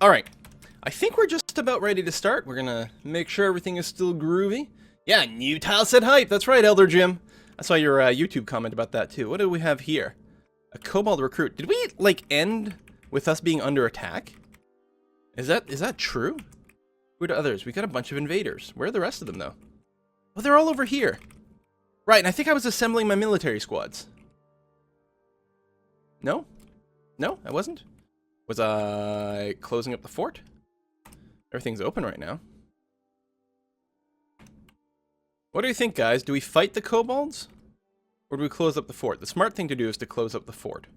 All right. I think we're just about ready to start. We're gonna make sure everything is still groovy. Yeah, new tile set hype. That's right, Elder Jim. I saw your YouTube comment about that too. What do we have here? A kobold recruit. Did we like end with us being under attack? Is that true? Who are others? We got a bunch of invaders. Where are the rest of them though? Oh, they're all over here. Right, and I think I was assembling my military squads. No? No, I wasn't. Was I closing up the fort? Everything's open right now. What do you think, guys? Do we fight the kobolds? Or do we close up the fort? The smart thing to do is to close up the fort.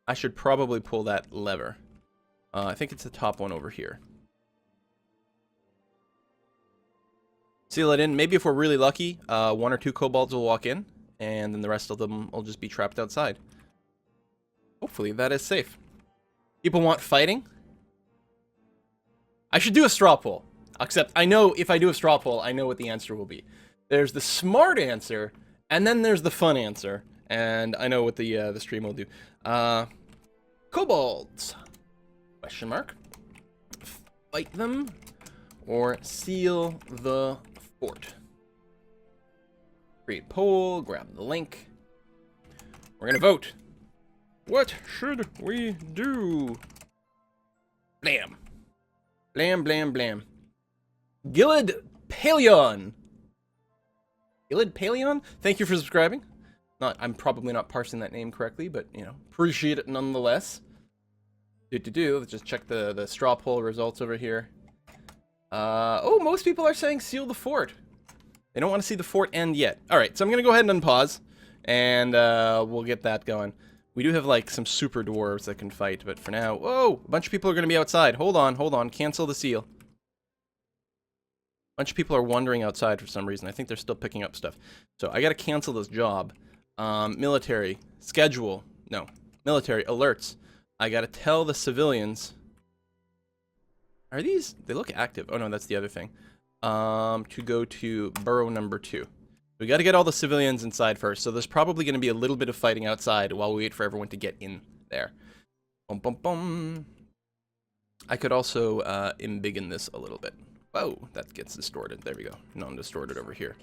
I should probably pull that lever. I think it's the top one over here. Seal it in. Maybe if we're really lucky, 1 or 2 kobolds will walk in, and then the rest of them will just be trapped outside. Hopefully that is safe. People want fighting? I should do a straw poll. Except I know if I do a straw poll, I know what the answer will be. There's the smart answer, and then there's the fun answer. And I know what the stream will do. Kobolds? Question mark. Fight them or seal the fort. Create poll, grab the link. We're gonna vote. What should we do? Blam. Blam, blam, blam. Gilid Paleon. Gilid Paleon? Thank you for subscribing. I'm probably not parsing that name correctly, but, you know, appreciate it nonetheless. Let's just check the straw poll results over here. Oh, most people are saying seal the fort. They don't want to see the fort end yet. Alright, so I'm going to go ahead and unpause, and we'll get that going. We do have, like, some super dwarves that can fight, but for now... Whoa! A bunch of people are going to be outside. Hold on. Cancel the seal. A bunch of people are wandering outside for some reason. I think they're still picking up stuff. So I got to cancel this job. Military. Schedule. No. Military. Alerts. I got to tell the civilians... Are these... They look active. Oh, no, that's the other thing. To go to burrow number 2. We got to get all the civilians inside first, so there's probably going to be a little bit of fighting outside while we wait for everyone to get in there. Bum, bum, bum. I could also embiggen this a little bit. Whoa, that gets distorted. There we go. Non-distorted over here.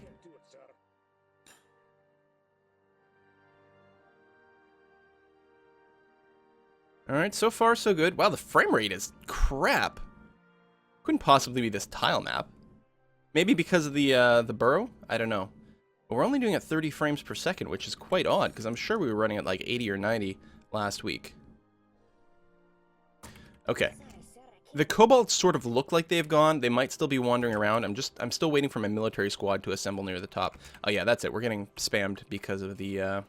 Alright, so far so good. Wow, the frame rate is crap. Couldn't possibly be this tile map. Maybe because of the burrow? I don't know. But we're only doing it 30 frames per second, which is quite odd, because I'm sure we were running at like 80 or 90 last week. Okay. The kobolds sort of look like they've gone. They might still be wandering around. I'm still waiting for my military squad to assemble near the top. Oh yeah, that's it. We're getting spammed because of the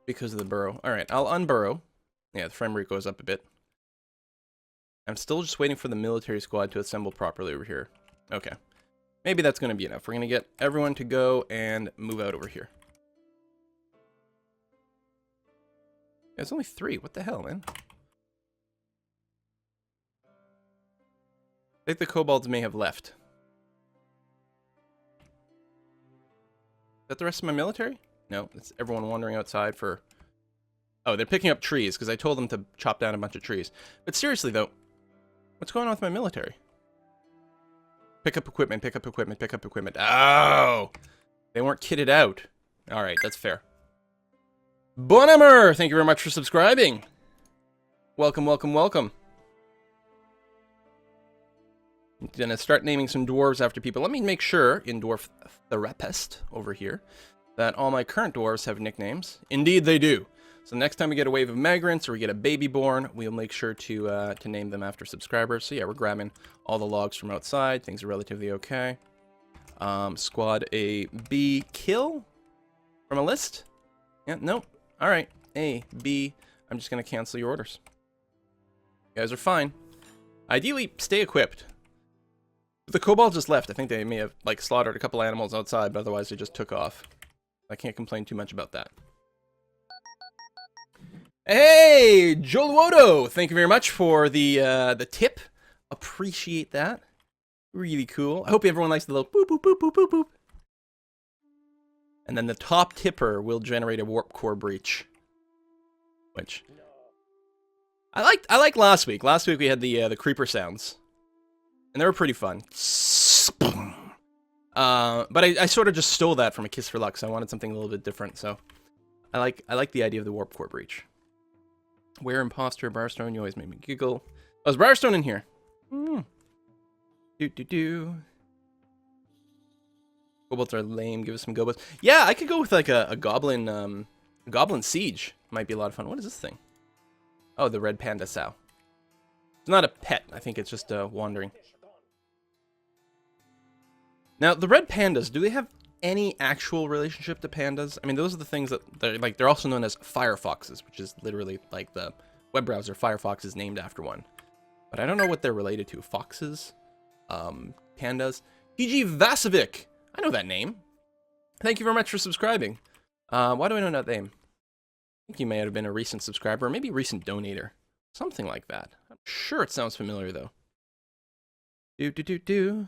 burrow. Alright, I'll unburrow. Yeah, the frame rate goes up a bit. I'm still just waiting for the military squad to assemble properly over here. Okay. Maybe that's going to be enough. We're going to get everyone to go and move out over here. There's only 3. What the hell, man? I think the kobolds may have left. Is that the rest of my military? No, it's everyone wandering outside for... Oh, they're picking up trees, because I told them to chop down a bunch of trees. But seriously, though, what's going on with my military? Pick up equipment, pick up equipment, pick up equipment. Oh! They weren't kitted out. Alright, that's fair. Bonhammer! Thank you very much for subscribing. Welcome, welcome, welcome. I'm gonna start naming some dwarves after people. Let me make sure, in Dwarf Therapist over here, that all my current dwarves have nicknames. Indeed they do. So next time we get a wave of migrants or we get a baby born, we'll make sure to name them after subscribers. So yeah, we're grabbing all the logs from outside. Things are relatively okay. Squad A, B, kill from a list. Yeah, nope. All right, A, B. I'm just gonna cancel your orders. You guys are fine. Ideally, stay equipped. But the kobolds just left. I think they may have like slaughtered a couple animals outside, but otherwise they just took off. I can't complain too much about that. Hey, Jolwodo! Thank you very much for the tip. Appreciate that. Really cool. I hope everyone likes the little boop, boop, boop, boop, boop, boop. And then the top tipper will generate a warp core breach. Which I liked last week. Last week we had the creeper sounds, and they were pretty fun. But I sort of just stole that from A Kiss for Luck, so I wanted something a little bit different. So I like the idea of the warp core breach. Where imposter Barstone? You always make me giggle. Oh, is Barstone in here? Do. Kobolds are lame. Give us some gobos. Yeah, I could go with like a goblin. Goblin siege might be a lot of fun. What is this thing? Oh, the red panda sow. It's not a pet. I think it's just wandering. Now, the red pandas, do they have any actual relationship to pandas? I mean, those are the things that they're also known as firefoxes, which is literally like the web browser Firefox is named after one. But I don't know what they're related to. Foxes, pandas. PG Vasovic. I know that name. Thank you very much for subscribing. Why do I know that name? I think you may have been a recent subscriber, or maybe a recent donator. Something like that. I'm sure it sounds familiar, though. Do.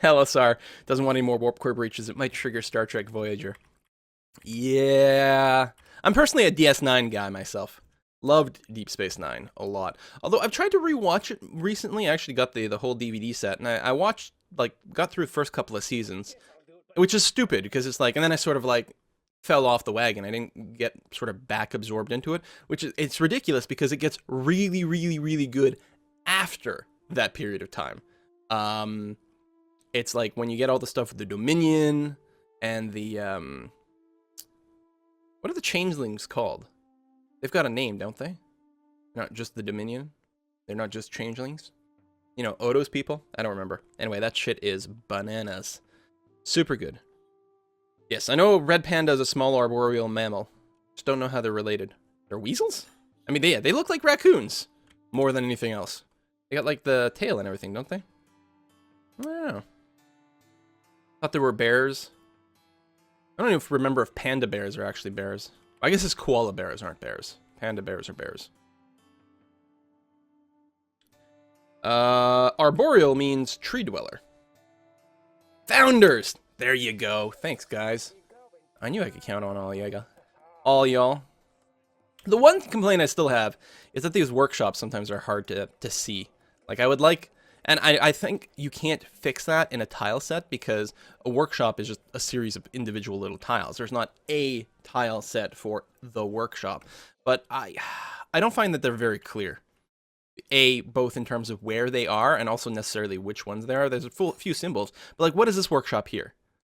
LSR doesn't want any more warp core breaches. It might trigger Star Trek Voyager. Yeah. I'm personally a DS9 guy myself. Loved Deep Space Nine a lot. Although I've tried to rewatch it recently. I actually got the whole DVD set, and I watched, like, got through the first couple of seasons, which is stupid, because it's like, and then I sort of, like, fell off the wagon. I didn't get sort of back absorbed into it, which is, it's ridiculous, because it gets really, really, really good after that period of time. It's like when you get all the stuff with the Dominion and the, what are the changelings called? They've got a name, don't they? Not just the Dominion. They're not just changelings. You know, Odo's people? I don't remember. Anyway, that shit is bananas. Super good. Yes, I know red panda is a small arboreal mammal. Just don't know how they're related. They're weasels? I mean, they look like raccoons more than anything else. They got, like, the tail and everything, don't they? I don't know. Thought there were bears. I don't even remember if panda bears are actually bears. I guess it's koala bears aren't bears. Panda bears are bears. Arboreal means tree dweller. Founders! There you go. Thanks, guys. I knew I could count on all y'all. The one complaint I still have is that these workshops sometimes are hard to see. Like, I would like... And I think you can't fix that in a tile set, because a workshop is just a series of individual little tiles. There's not a tile set for the workshop. But I don't find that they're very clear. Both in terms of where they are and also necessarily which ones they are. There's a few symbols. But, like, what is this workshop here?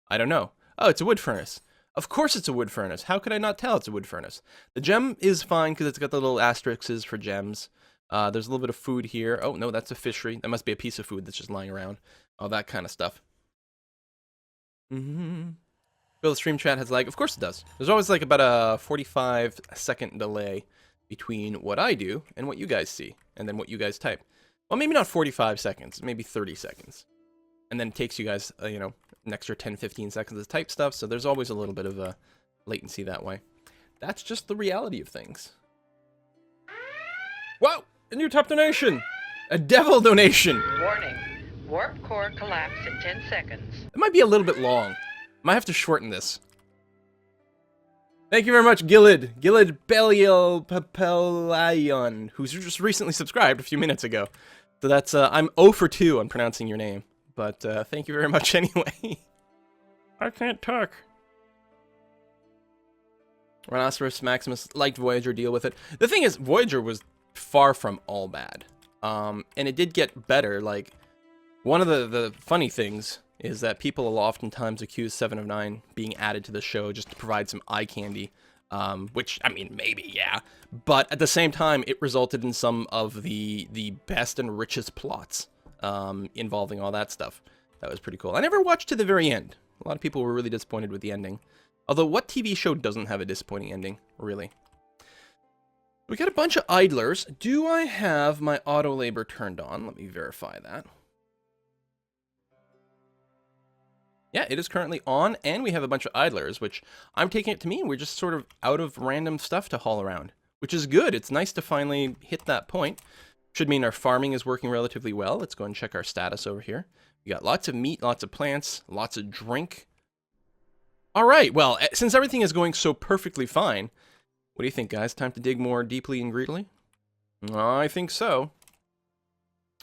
I don't know. Oh, it's a wood furnace. Of course it's a wood furnace. How could I not tell it's a wood furnace? The gem is fine because it's got the little asterisks for gems. There's a little bit of food here. Oh, no, that's a fishery. That must be a piece of food that's just lying around. All that kind of stuff. Bill, the stream chat has lag. Of course it does. There's always like about a 45-second delay between what I do and what you guys see, and then what you guys type. Well, maybe not 45 seconds, maybe 30 seconds. And then it takes you guys, you know, an extra 10-15 seconds to type stuff, so there's always a little bit of a latency that way. That's just the reality of things. Whoa! A new top donation! A devil donation! Warning. Warp core collapse in 10 seconds. It might be a little bit long. Might have to shorten this. Thank you very much, Gilid. Gilid Belial Papelayon, who's just recently subscribed a few minutes ago. So that's, I'm 0 for 2 on pronouncing your name. But, thank you very much anyway. I can't talk. Rhinoceros Maximus liked Voyager, deal with it. The thing is, Voyager was far from all bad. And it did get better. Like, one of the funny things is that people will oftentimes accuse 7 of 9 being added to the show just to provide some eye candy. Which, I mean, maybe, yeah. But at the same time, it resulted in some of the best and richest plots involving all that stuff. That was pretty cool. I never watched to the very end. A lot of people were really disappointed with the ending. Although, what TV show doesn't have a disappointing ending, really? We got a bunch of idlers. Do I have my auto labor turned on? Let me verify that. Yeah, it is currently on, and we have a bunch of idlers, which I'm taking it to mean we're just sort of out of random stuff to haul around, which is good. It's nice to finally hit that point. Should mean our farming is working relatively well. Let's go and check our status over here. We got lots of meat, lots of plants, lots of drink. All right, well, since everything is going so perfectly fine, What do you think, guys? Time to dig more deeply and greedily? I think so.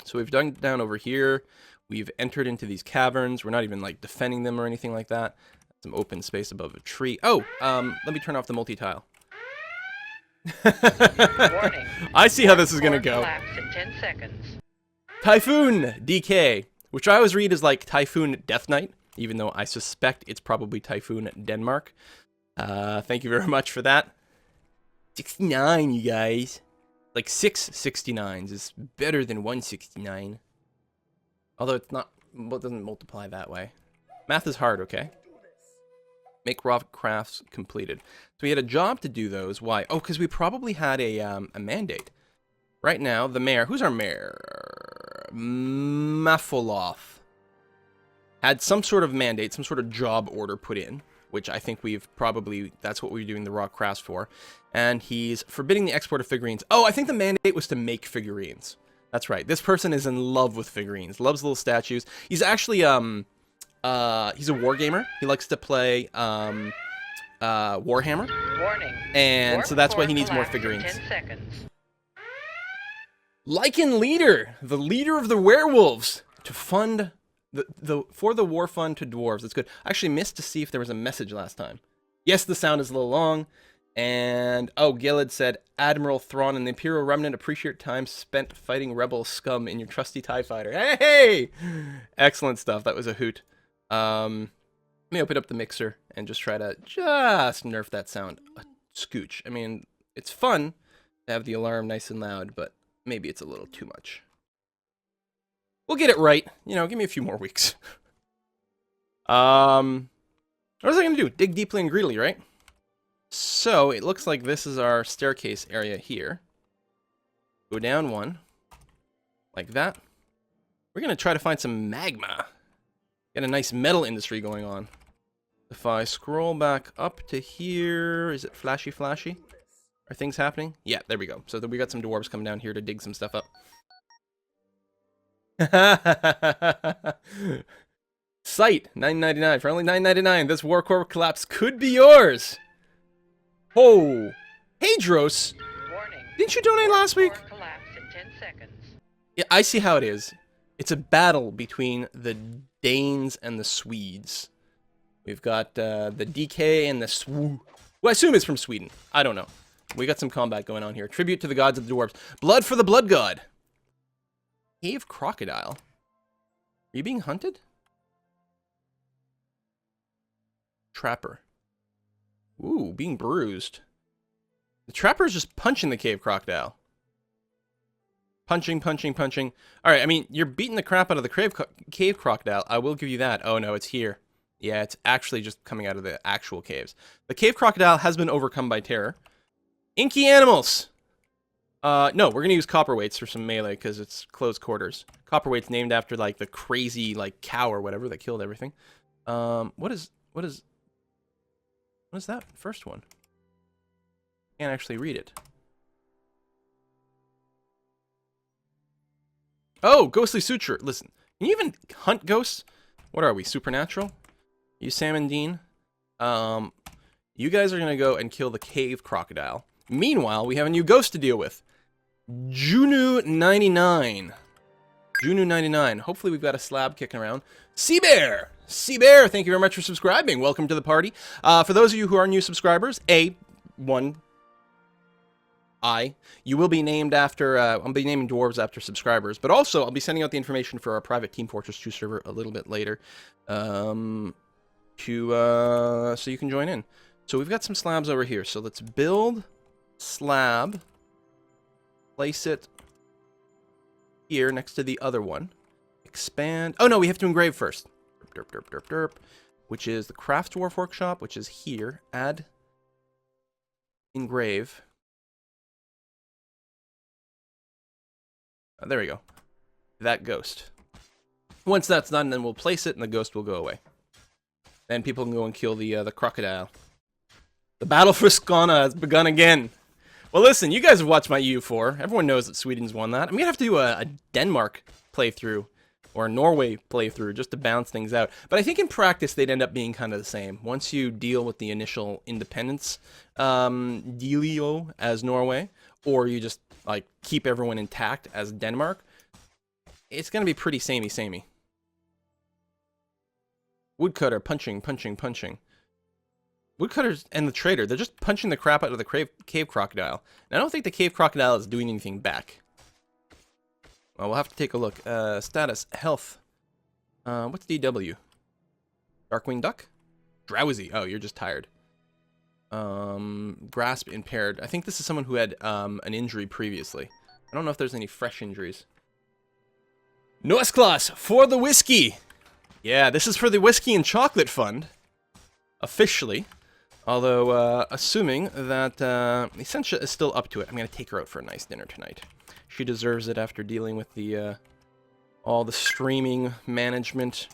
So we've dug down over here. We've entered into these caverns. We're not even, like, defending them or anything like that. Some open space above a tree. Oh, let me turn off the multi-tile. Warning. I see how this is going to go. Collapse in 10 seconds. Typhoon DK, which I always read as, like, Typhoon Death Knight, even though I suspect it's probably Typhoon Denmark. Thank you very much for that. 69, you guys. Like 6 69s is better than 169. Although it's not, well, it doesn't multiply that way. Math is hard, okay? Make raw crafts completed. So we had a job to do those. Why? Oh, because we probably had a mandate. Right now, the mayor, who's our mayor? Mafoloth. Had some sort of mandate, some sort of job order put in, which I think we've probably, that's what we're doing the raw crafts for. And he's forbidding the export of figurines. Oh, I think the mandate was to make figurines. That's right. This person is in love with figurines. Loves little statues. He's actually, he's a war gamer. He likes to play, Warhammer. Warning. And so that's why he needs more Collapse in figurines. 10 seconds. Lycan Leader, the leader of the werewolves, to fund for the war fund to dwarves. That's good. I actually missed to see if there was a message last time. Yes, the sound is a little long. And, oh, Gillard said, Admiral Thrawn and the Imperial Remnant appreciate time spent fighting rebel scum in your trusty TIE fighter. Hey! Excellent stuff. That was a hoot. Let me open up the mixer and just try to just nerf that sound a scooch. I mean, it's fun to have the alarm nice and loud, but maybe it's a little too much. We'll get it right. You know, give me a few more weeks. What was I going to do? Dig deeply and greedily, right? So, it looks like this is our staircase area here. Go down one. Like that. We're going to try to find some magma. Get a nice metal industry going on. If I scroll back up to here, is it flashy? Are things happening? Yeah, there we go. So we got some dwarves coming down here to dig some stuff up. Site, $9.99. For only $9.99, this war core collapse could be yours. Oh, Hadros. Warning. Didn't you donate last week? Core collapse in 10 seconds. Yeah, I see how it is. It's a battle between the Danes and the Swedes. We've got the DK and the Swoo. Well, I assume it's from Sweden. I don't know. We got some combat going on here. Tribute to the gods of the dwarves. Blood for the blood god. Cave crocodile. Are you being hunted? Trapper. Ooh, being bruised. The trapper is just punching the cave crocodile. Punching. Alright, I mean, you're beating the crap out of the cave crocodile. I will give you that. Oh, no, it's here. Yeah, it's actually just coming out of the actual caves. The cave crocodile has been overcome by terror. Inky animals! No, we're going to use copperweights for some melee because it's close quarters. Copperweights named after, like, the crazy, like, cow or whatever that killed everything. What is that first one? Can't actually read it. Oh, ghostly suture. Listen, can you even hunt ghosts? What are we, supernatural? You Sam and Dean? You guys are going to go and kill the cave crocodile. Meanwhile, we have a new ghost to deal with. Junu99. Junu99. Hopefully we've got a slab kicking around. Seabear! Seabear, thank you very much for subscribing. Welcome to the party. For those of you who are new subscribers, you will be named after, I'll be naming dwarves after subscribers, but also I'll be sending out the information for our private Team Fortress 2 server a little bit later, so you can join in. So we've got some slabs over here, so let's build slab, place it here next to the other one, expand, oh no, we have to engrave first. Derp, which is the Craft Dwarf Workshop, which is here. Add engrave. There we go. That ghost. Once that's done, then we'll place it, and the ghost will go away. Then people can go and kill the crocodile. The battle for Skåne has begun again. Well, listen, you guys have watched my EU4. Everyone knows that Sweden's won that. I'm gonna have to do a Denmark playthrough or a Norway playthrough just to balance things out. But I think in practice they'd end up being kind of the same. Once you deal with the initial independence dealio as Norway, or you just like keep everyone intact as Denmark, it's gonna be pretty samey. Woodcutter punching. Woodcutters and the trader, they're just punching the crap out of the cave crocodile. And I don't think the cave crocodile is doing anything back. Well, we'll have to take a look. Status, health. What's DW? Darkwing duck? Drowsy. Oh, you're just tired. Grasp impaired. I think this is someone who had an injury previously. I don't know if there's any fresh injuries. Noise class for the whiskey. Yeah, this is for the Whiskey and Chocolate Fund. Officially. Although, assuming that Essentia is still up to it, I'm going to take her out for a nice dinner tonight. She deserves it after dealing with the all the streaming management,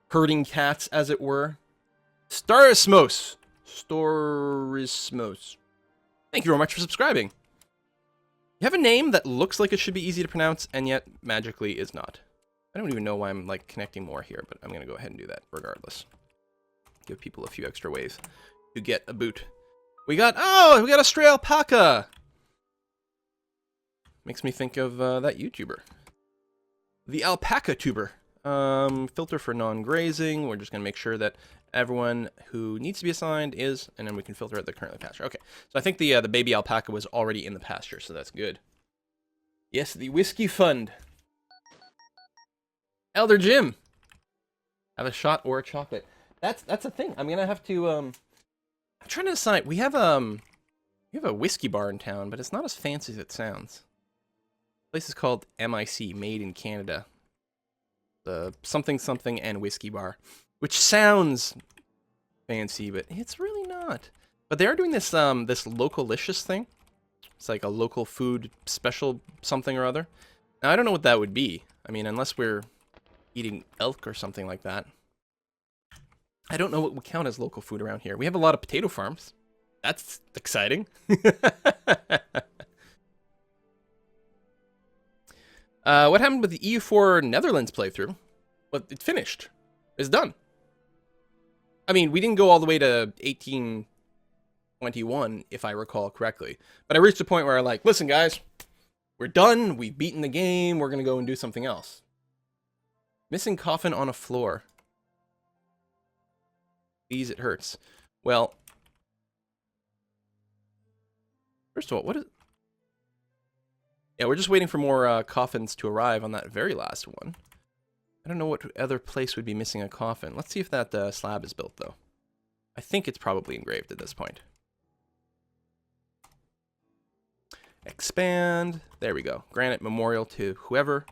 herding cats, as it were. Storismos. Thank you very much for subscribing. You have a name that looks like it should be easy to pronounce, and yet magically is not. I don't even know why I'm like connecting more here, but I'm going to go ahead and do that regardless. Give people a few extra ways to get a boot. We got a stray alpaca. Makes me think of that YouTuber. The alpaca tuber. Filter for non-grazing. We're just going to make sure that everyone who needs to be assigned is, and then we can filter out the currently pasture. Okay, so I think the baby alpaca was already in the pasture, so that's good. Yes, the Whiskey Fund. Elder Jim. Have a shot or a chocolate. That's a thing. I'm gonna have to I'm trying to decide. We have a whiskey bar in town, but it's not as fancy as it sounds. The place is called MIC, Made in Canada. The something and whiskey bar, which sounds fancy, but it's really not. But they are doing this this localicious thing. It's like a local food special something or other. Now I don't know what that would be. I mean, unless we're eating elk or something like that. I don't know what would count as local food around here. We have a lot of potato farms. That's exciting. What happened with the EU4 Netherlands playthrough? Well, it finished. It's done. I mean, we didn't go all the way to 1821, if I recall correctly. But I reached a point where I'm like, listen, guys, we're done. We've beaten the game. We're going to go and do something else. Missing coffin on a floor. Please, it hurts. Well, first of all, what is... Yeah, we're just waiting for more coffins to arrive on that very last one. I don't know what other place would be missing a coffin. Let's see if that slab is built, though. I think it's probably engraved at this point. Expand. There we go. Granite memorial to whoever.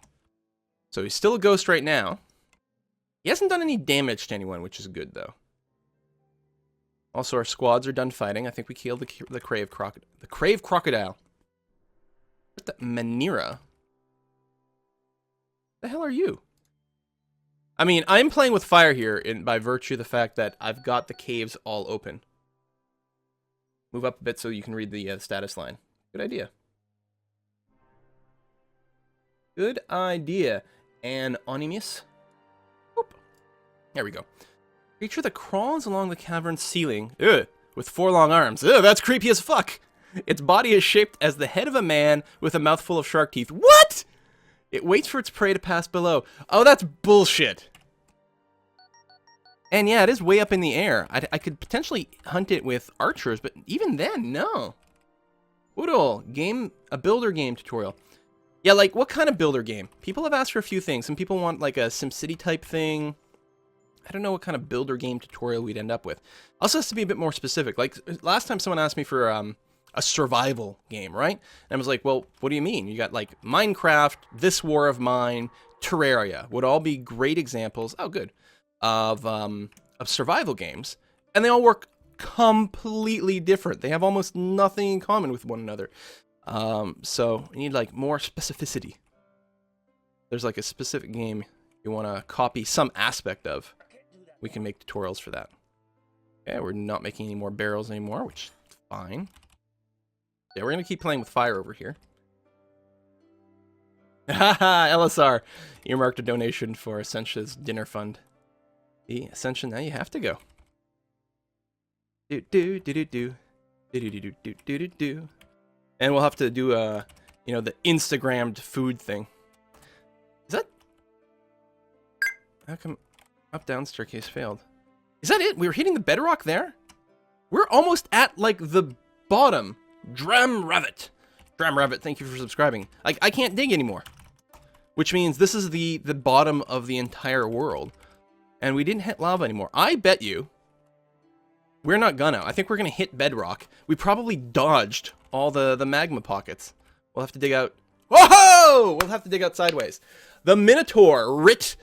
So he's still a ghost right now. He hasn't done any damage to anyone, which is good, though. Also, our squads are done fighting. I think we killed the crave crocodile. What the Manira? The hell are you? I mean, I'm playing with fire here by virtue of the fact that I've got the caves all open. Move up a bit so you can read the status line. Good idea. Good idea. Anonymous. Oop. There we go. Creature that crawls along the cavern ceiling, with 4 long arms. That's creepy as fuck. Its body is shaped as the head of a man with a mouthful of shark teeth. What? It waits for its prey to pass below. Oh, that's bullshit. And yeah, it is way up in the air. I could potentially hunt it with archers, but even then, no. Woodall, a builder game tutorial. Yeah, like, what kind of builder game? People have asked for a few things. Some people want, like, a SimCity type thing. I don't know what kind of builder game tutorial we'd end up with. Also has to be a bit more specific. Like, last time someone asked me for a survival game, right? And I was like, well, what do you mean? You got, like, Minecraft, This War of Mine, Terraria. Would all be great examples, oh, good, of survival games. And they all work completely different. They have almost nothing in common with one another. So you need, like, more specificity. There's, like, a specific game you want to copy some aspect of. We can make tutorials for that. Okay, we're not making any more barrels anymore, which is fine. Yeah, we're going to keep playing with fire over here. Haha, LSR. Earmarked a donation for Ascension's dinner fund. The Ascension, now you have to go. Do do do do do. Do do do do do do do. And we'll have to do you know, the Instagrammed food thing. Is that? How come up down staircase failed? Is that it? We were hitting the bedrock there? We're almost at like the bottom. Dram Rabbit. Dram Rabbit, thank you for subscribing. Like I can't dig anymore. Which means this is the bottom of the entire world. And we didn't hit lava anymore. I bet you we're not gonna. I think we're gonna hit bedrock. We probably dodged all the magma pockets. We'll have to dig out. Whoa! We'll have to dig out sideways. The Minotaur, Retrying.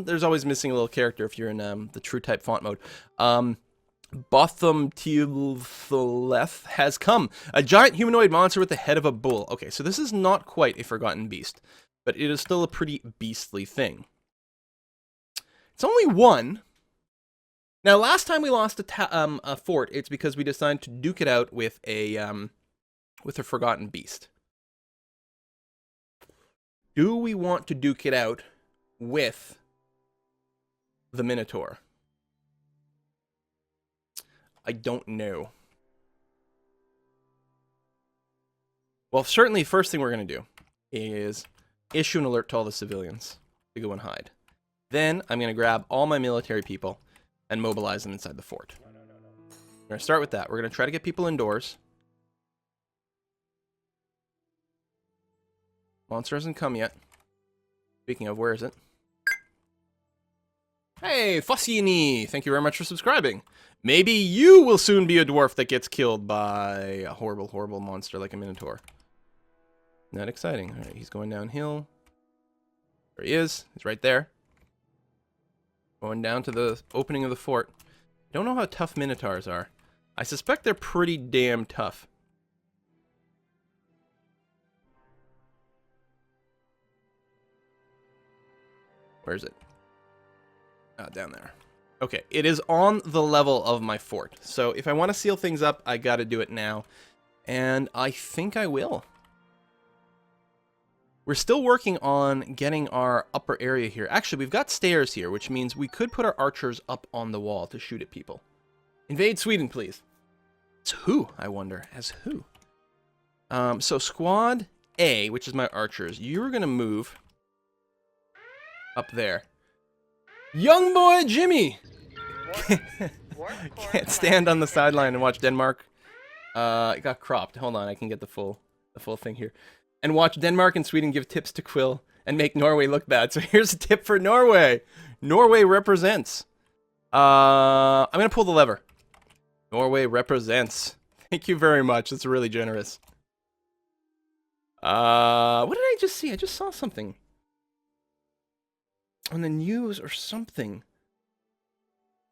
There's always missing a little character if you're in the true type font mode. Botham Tilthleth has come. A giant humanoid monster with the head of a bull. Okay, so this is not quite a forgotten beast, but it is still a pretty beastly thing. It's only one. Now, last time we lost a fort, it's because we decided to duke it out with a forgotten beast. Do we want to duke it out with the Minotaur? I don't know. Well, certainly, first thing we're going to do is issue an alert to all the civilians to go and hide. Then I'm going to grab all my military people and mobilize them inside the fort. We're going to start with that. We're going to try to get people indoors. Monster hasn't come yet. Speaking of, where is it? Hey, Fossini! Thank you very much for subscribing. Maybe you will soon be a dwarf that gets killed by a horrible, horrible monster like a Minotaur. Not exciting. Alright, he's going downhill. There he is. He's right there. Going down to the opening of the fort. I don't know how tough Minotaurs are. I suspect they're pretty damn tough. Where is it? Down there. Okay, it is on the level of my fort. So if I want to seal things up, I gotta do it now. And I think I will. We're still working on getting our upper area here. Actually, we've got stairs here, which means we could put our archers up on the wall to shoot at people. Invade Sweden, please. As who, I wonder? As who? So Squad A, which is my archers, you're going to move up there. Young boy Jimmy! Can't stand on the sideline and watch Denmark. It got cropped. Hold on, I can get the full thing here. And watch Denmark and Sweden give tips to Quill and make Norway look bad. So here's a tip for Norway. Norway represents. I'm going to pull the lever. Norway represents. Thank you very much. That's really generous. What did I just see? I just saw something on the news or something.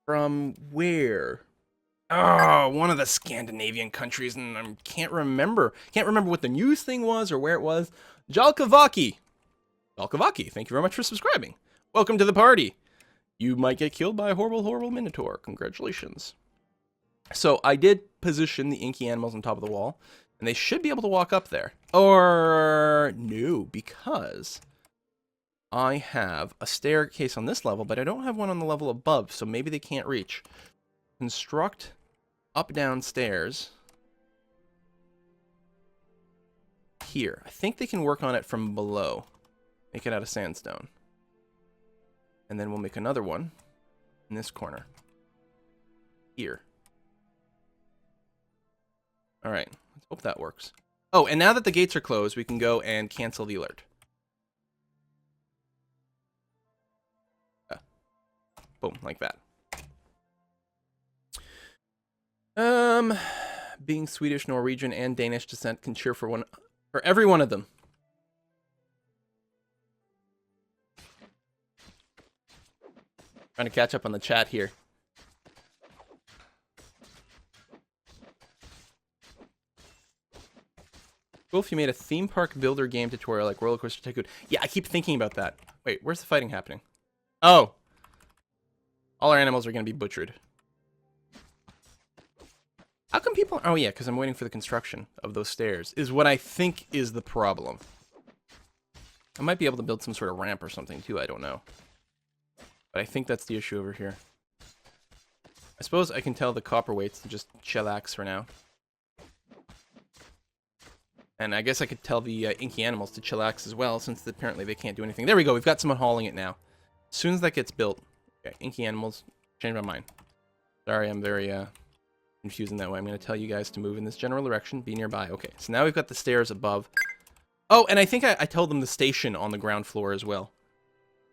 From where? Oh, one of the Scandinavian countries, and I can't remember. Can't remember what the news thing was or where it was. Jalkavaki. Jalkavaki, thank you very much for subscribing. Welcome to the party. You might get killed by a horrible, horrible Minotaur. Congratulations. So I did position the inky animals on top of the wall, and they should be able to walk up there. Or no, because I have a staircase on this level, but I don't have one on the level above, so maybe they can't reach. Construct up-down stairs here. I think they can work on it from below. Make it out of sandstone. And then we'll make another one in this corner. Here. Alright, let's hope that works. Oh, and now that the gates are closed, we can go and cancel the alert. Boom, like that. Being Swedish, Norwegian, and Danish descent can cheer for every one of them. Trying to catch up on the chat here. Cool if you made a theme park builder game tutorial like Roller Coaster Tycoon. Yeah, I keep thinking about that. Wait, where's the fighting happening? Oh. All our animals are going to be butchered. How come people... Oh, yeah, because I'm waiting for the construction of those stairs, is what I think is the problem. I might be able to build some sort of ramp or something too, I don't know. But I think that's the issue over here. I suppose I can tell the copperweights to just chillax for now. And I guess I could tell the inky animals to chillax as well, since apparently they can't do anything. There we go, we've got someone hauling it now. As soon as that gets built... Okay, inky animals, change my mind. Sorry, I'm very confusing that way. I'm going to tell you guys to move in this general direction, be nearby. Okay, so now we've got the stairs above. Oh, and I think I told them the station on the ground floor as well.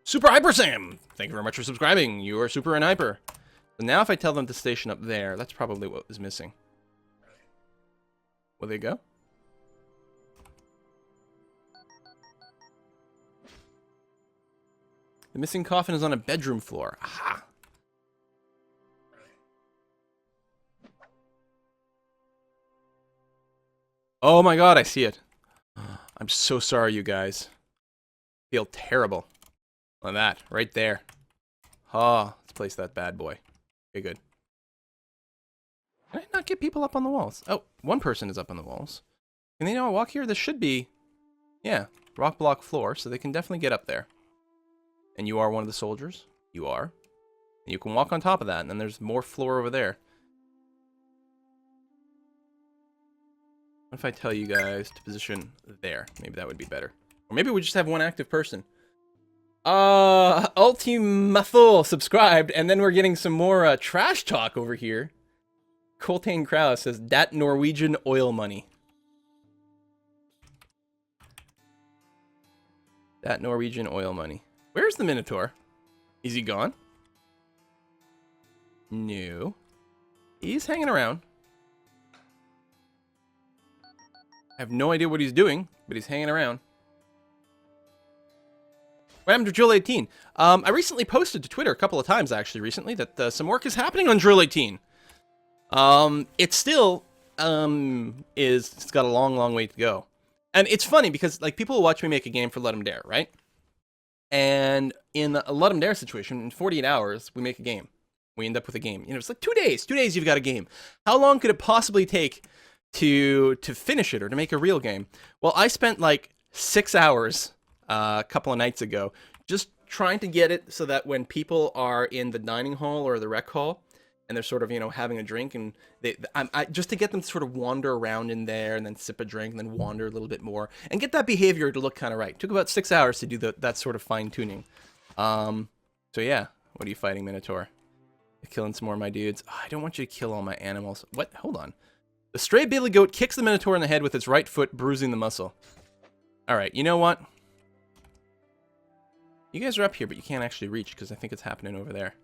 Super Hyper Sam! Thank you very much for subscribing. You are super and hyper. So now if I tell them to station up there, that's probably what was missing. Will they go? The missing coffin is on a bedroom floor. Aha! Oh my god, I see it. I'm so sorry, you guys. I feel terrible. On that, right there. Ah, let's place that bad boy. Okay, good. Can I not get people up on the walls? Oh, one person is up on the walls. Can they not walk here? This should be... Yeah, rock block floor, so they can definitely get up there. And you are one of the soldiers. You are. And you can walk on top of that, and then there's more floor over there. What if I tell you guys to position there? Maybe that would be better. Or maybe we just have one active person. Ultimathul subscribed, and then we're getting some more trash talk over here. Coltane Krause says, "Dat Norwegian oil money." That Norwegian oil money. Where's the Minotaur? Is he gone? No. He's hanging around. I have no idea what he's doing, but he's hanging around. What happened to Drill 18? I recently posted to Twitter a couple of times, actually, recently, that some work is happening on Drill 18. It still it's got a long, long way to go. And it's funny because, like, people will watch me make a game for Let 'em Dare, right? And in a Let 'em Dare situation, in 48 hours, we make a game. We end up with a game. You know, it's like 2 days. 2 days, you've got a game. How long could it possibly take to finish it or to make a real game? Well, I spent like 6 hours a couple of nights ago just trying to get it so that when people are in the dining hall or the rec hall and they're sort of, you know, having a drink, and I just to get them to sort of wander around in there and then sip a drink and then wander a little bit more and get that behavior to look kind of right. Took about 6 hours to do that sort of fine tuning. So yeah, what are you fighting, Minotaur? You're killing some more of my dudes. Oh, I don't want you to kill all my animals. What? Hold on. The stray billy goat kicks the Minotaur in the head with its right foot, bruising the muscle. Alright, you know what? You guys are up here, but you can't actually reach because I think it's happening over there.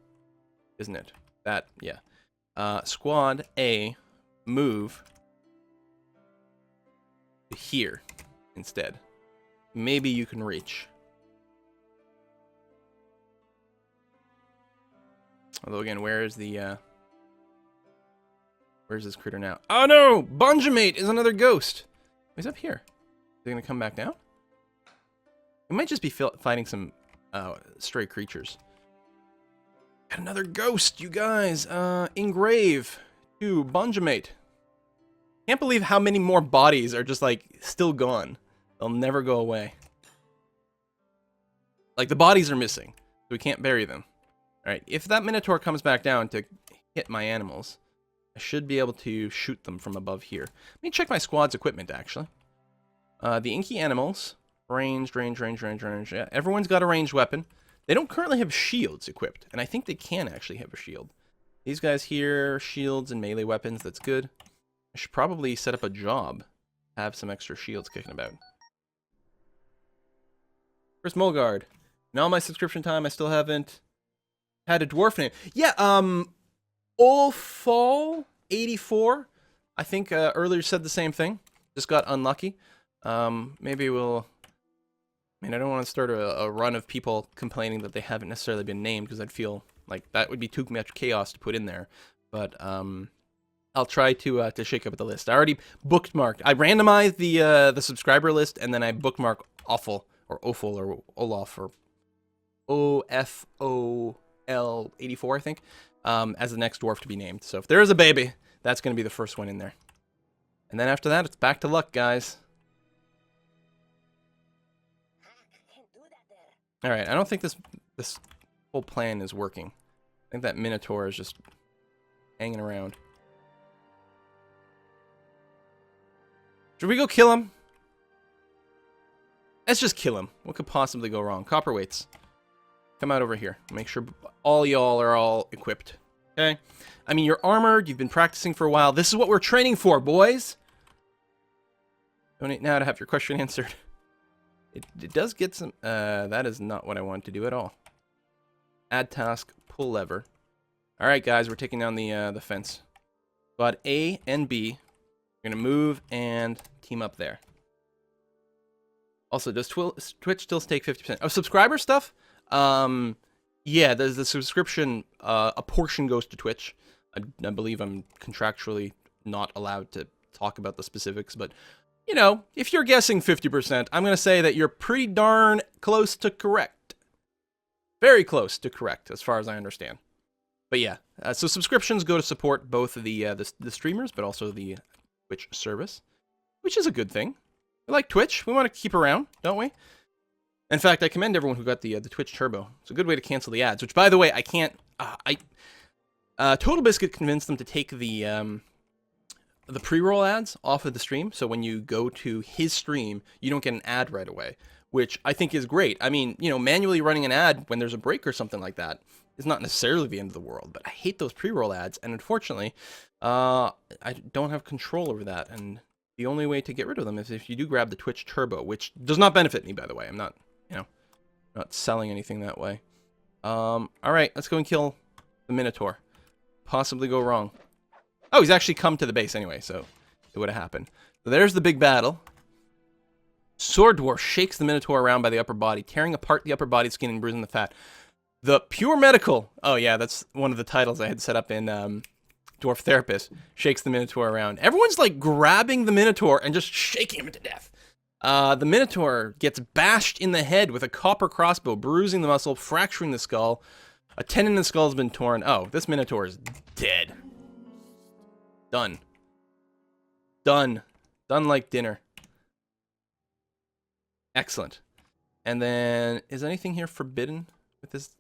Isn't it? That, yeah. Squad A, move to here instead. Maybe you can reach. Although again, where's this critter now? Oh no! Bunjamate is another ghost! He's up here. Is he gonna come back down? We might just be fighting some stray creatures. Got another ghost, you guys! Engrave to Bunjamate. Can't believe how many more bodies are just, like, still gone. They'll never go away. Like, the bodies are missing, so we can't bury them. Alright, if that Minotaur comes back down to hit my animals, I should be able to shoot them from above here. Let me check my squad's equipment, actually. The inky animals, ranged. Yeah, everyone's got a ranged weapon. They don't currently have shields equipped, and I think they can actually have a shield. These guys here, shields and melee weapons, that's good. I should probably set up a job, have some extra shields kicking about. Where's Mulgard? In all my subscription time, I still haven't had a dwarf name. Yeah, Olfall84, I think earlier said the same thing. Just got unlucky. Maybe we'll... I mean, I don't want to start a run of people complaining that they haven't necessarily been named, because I'd feel like that would be too much chaos to put in there. But I'll try to shake up the list. I already bookmarked. I randomized the subscriber list, and then I bookmarked Offal or Offal or Olaf or OFOL84, I think, as the next dwarf to be named. So if there is a baby, that's going to be the first one in there. And then after that, it's back to luck, guys. All right, I don't think this whole plan is working. I think that Minotaur is just hanging around. Should we go kill him? Let's just kill him. What could possibly go wrong? Copperweights. Come out over here. Make sure all y'all are all equipped. Okay? I mean, you're armored. You've been practicing for a while. This is what we're training for, boys. Donate now to have your question answered. It does get some... that is not what I want to do at all. Add task, pull lever. Alright, guys. We're taking down the fence. Squad A and B. We're going to move and team up there. Also, does Twitch still take 50%? Oh, subscriber stuff? Yeah, there's the subscription, a portion goes to Twitch. I believe I'm contractually not allowed to talk about the specifics, but, you know, if you're guessing 50%, I'm going to say that you're pretty darn close to correct. Very close to correct, as far as I understand. But yeah, so subscriptions go to support both the streamers, but also the Twitch service, which is a good thing. We like Twitch. We want to keep around, don't we? In fact, I commend everyone who got the Twitch Turbo. It's a good way to cancel the ads, which, by the way, I can't... Total Biscuit convinced them to take the pre-roll ads off of the stream, so when you go to his stream, you don't get an ad right away, which I think is great. I mean, you know, manually running an ad when there's a break or something like that is not necessarily the end of the world, but I hate those pre-roll ads, and unfortunately, I don't have control over that, and the only way to get rid of them is if you do grab the Twitch Turbo, which does not benefit me, by the way. I'm not, you know, not selling anything that way. Alright, let's go and kill the Minotaur. Possibly go wrong. Oh, he's actually come to the base anyway, so it would have happened. So there's the big battle. Sword Dwarf shakes the Minotaur around by the upper body, tearing apart the upper body skin and bruising the fat. The Pure Medical. Oh yeah, that's one of the titles I had set up in Dwarf Therapist. Shakes the Minotaur around. Everyone's like grabbing the Minotaur and just shaking him to death. The Minotaur gets bashed in the head with a copper crossbow, bruising the muscle, fracturing the skull. A tendon in the skull has been torn. Oh, this Minotaur is dead. Done. Done. Done like dinner. Excellent. And then, is anything here forbidden with this?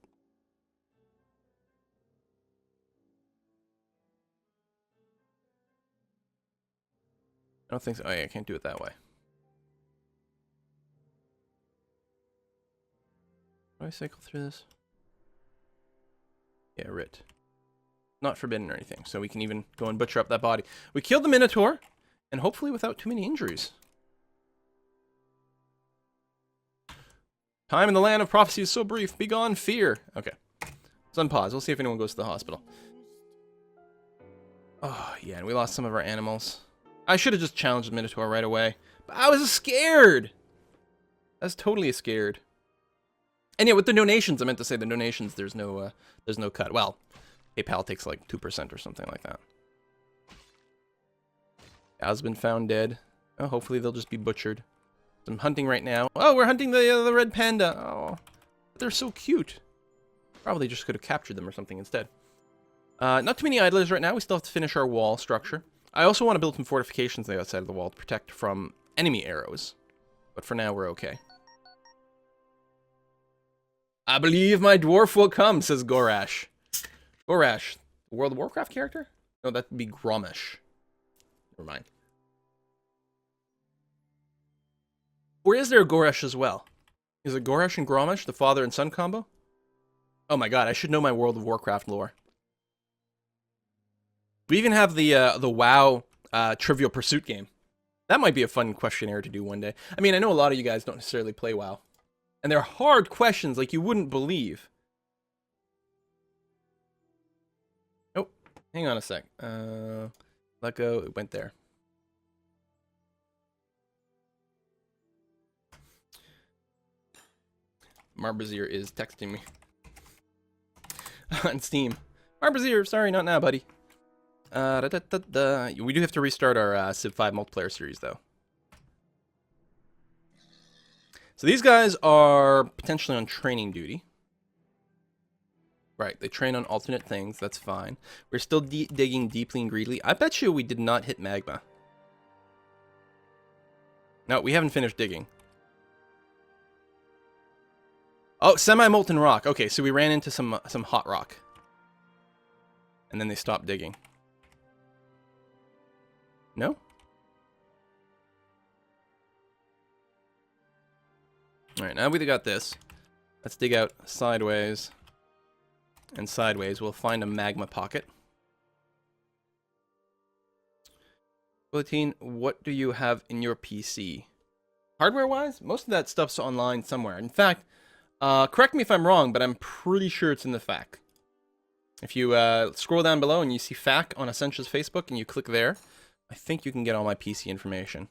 I don't think so. Oh yeah, I can't do it that way. Do I cycle through this? Yeah, writ. Not forbidden or anything, so we can even go and butcher up that body. We killed the Minotaur, and hopefully without too many injuries. Time in the land of prophecy is so brief. Begone fear. Okay. Let's unpause. We'll see if anyone goes to the hospital. Oh, yeah, and we lost some of our animals. I should have just challenged the Minotaur right away. But I was scared! I was totally scared. And yeah, with the donations, I meant to say the donations, there's no cut. Well, PayPal takes like 2% or something like that. Cow's been found dead. Oh, hopefully they'll just be butchered. I'm hunting right now. Oh, we're hunting the red panda. Oh, they're so cute. Probably just could have captured them or something instead. Not too many idlers right now. We still have to finish our wall structure. I also want to build some fortifications on the outside of the wall to protect from enemy arrows. But for now, we're okay. I believe my dwarf will come, says Gorash. Gorash, the World of Warcraft character? No, that'd be Gromish. Never mind. Or is there a Gorash as well? Is it Gorash and Gromish, the father and son combo? Oh my god, I should know my World of Warcraft lore. We even have the WoW Trivial Pursuit game. That might be a fun questionnaire to do one day. I mean, I know a lot of you guys don't necessarily play WoW. And they're hard questions like you wouldn't believe. Oh, hang on a sec. Let go, it went there. Marbrazier is texting me. On Steam. Marbrazier, sorry, not now, buddy. We do have to restart our Civ 5 multiplayer series, though. So these guys are potentially on training duty. Right, they train on alternate things, that's fine. We're still digging deeply and greedily. I bet you we did not hit magma. No, we haven't finished digging. Oh, semi-molten rock. Okay, so we ran into some hot rock. And then they stopped digging. No? Alright, now we got this. Let's dig out sideways. And sideways, we'll find a magma pocket. Bulletin, what do you have in your PC? Hardware-wise, most of that stuff's online somewhere. In fact, correct me if I'm wrong, but I'm pretty sure it's in the FAQ. If you scroll down below and you see FAQ on Essentials Facebook and you click there, I think you can get all my PC information.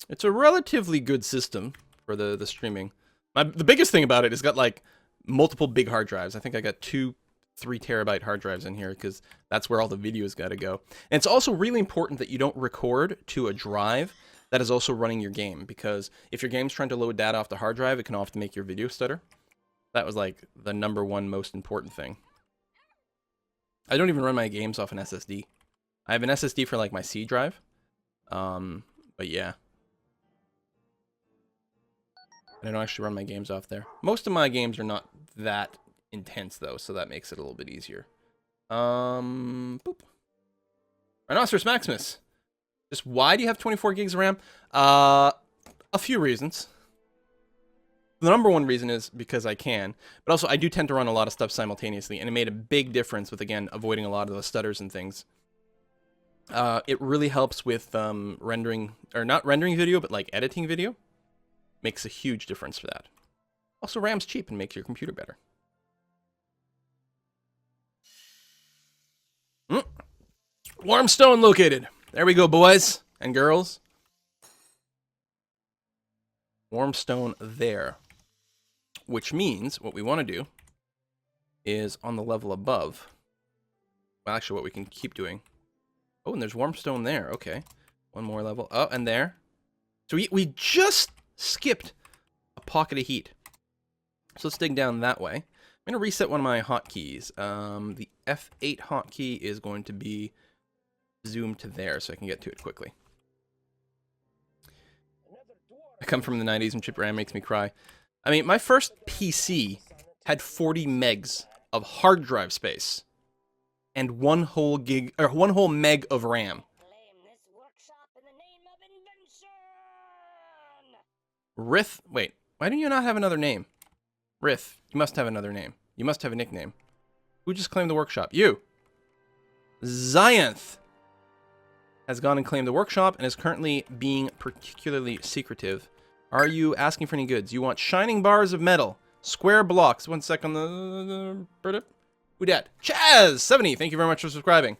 It's a relatively good system for the streaming. The biggest thing about it is got like multiple big hard drives. I think I got 2 3-terabyte hard drives in here because that's where all the videos got to go. And it's also really important that you don't record to a drive that is also running your game, because if your game's trying to load data off the hard drive, it can often make your video stutter. That was like the #1 most important thing. I don't even run my games off an SSD. I have an SSD for like my C drive. But yeah. And I don't actually run my games off there. Most of my games are not that intense though, so that makes it a little bit easier. Boop. Rhinoceros Maximus. Just why do you have 24 gigs of RAM? A few reasons. The #1 reason is because I can, but also I do tend to run a lot of stuff simultaneously, and it made a big difference with, again, avoiding a lot of the stutters and things. It really helps with rendering, or not rendering video, but like editing video. Makes a huge difference for that. Also, RAM's cheap and makes your computer better. Warm stone located. There we go, boys and girls. Warm stone there. Which means what we want to do is on the level above. Well, actually, what we can keep doing. Oh, and there's warm stone there. Okay. One more level. Oh, and there. So we just skipped a pocket of heat. So let's dig down that way. I'm going to reset one of my hotkeys. The F8 hotkey is going to be zoomed to there so I can get to it quickly. I come from the 90s and chip RAM makes me cry. I mean, my first PC had 40 megs of hard drive space and 1 whole meg of RAM. Rith, wait, why do you not have another name? Rith, you must have another name. You must have a nickname. Who just claimed the workshop? You! Zyanth has gone and claimed the workshop and is currently being particularly secretive. Are you asking for any goods? You want shining bars of metal, square blocks. 1 second. Who dat? Chaz70, thank you very much for subscribing.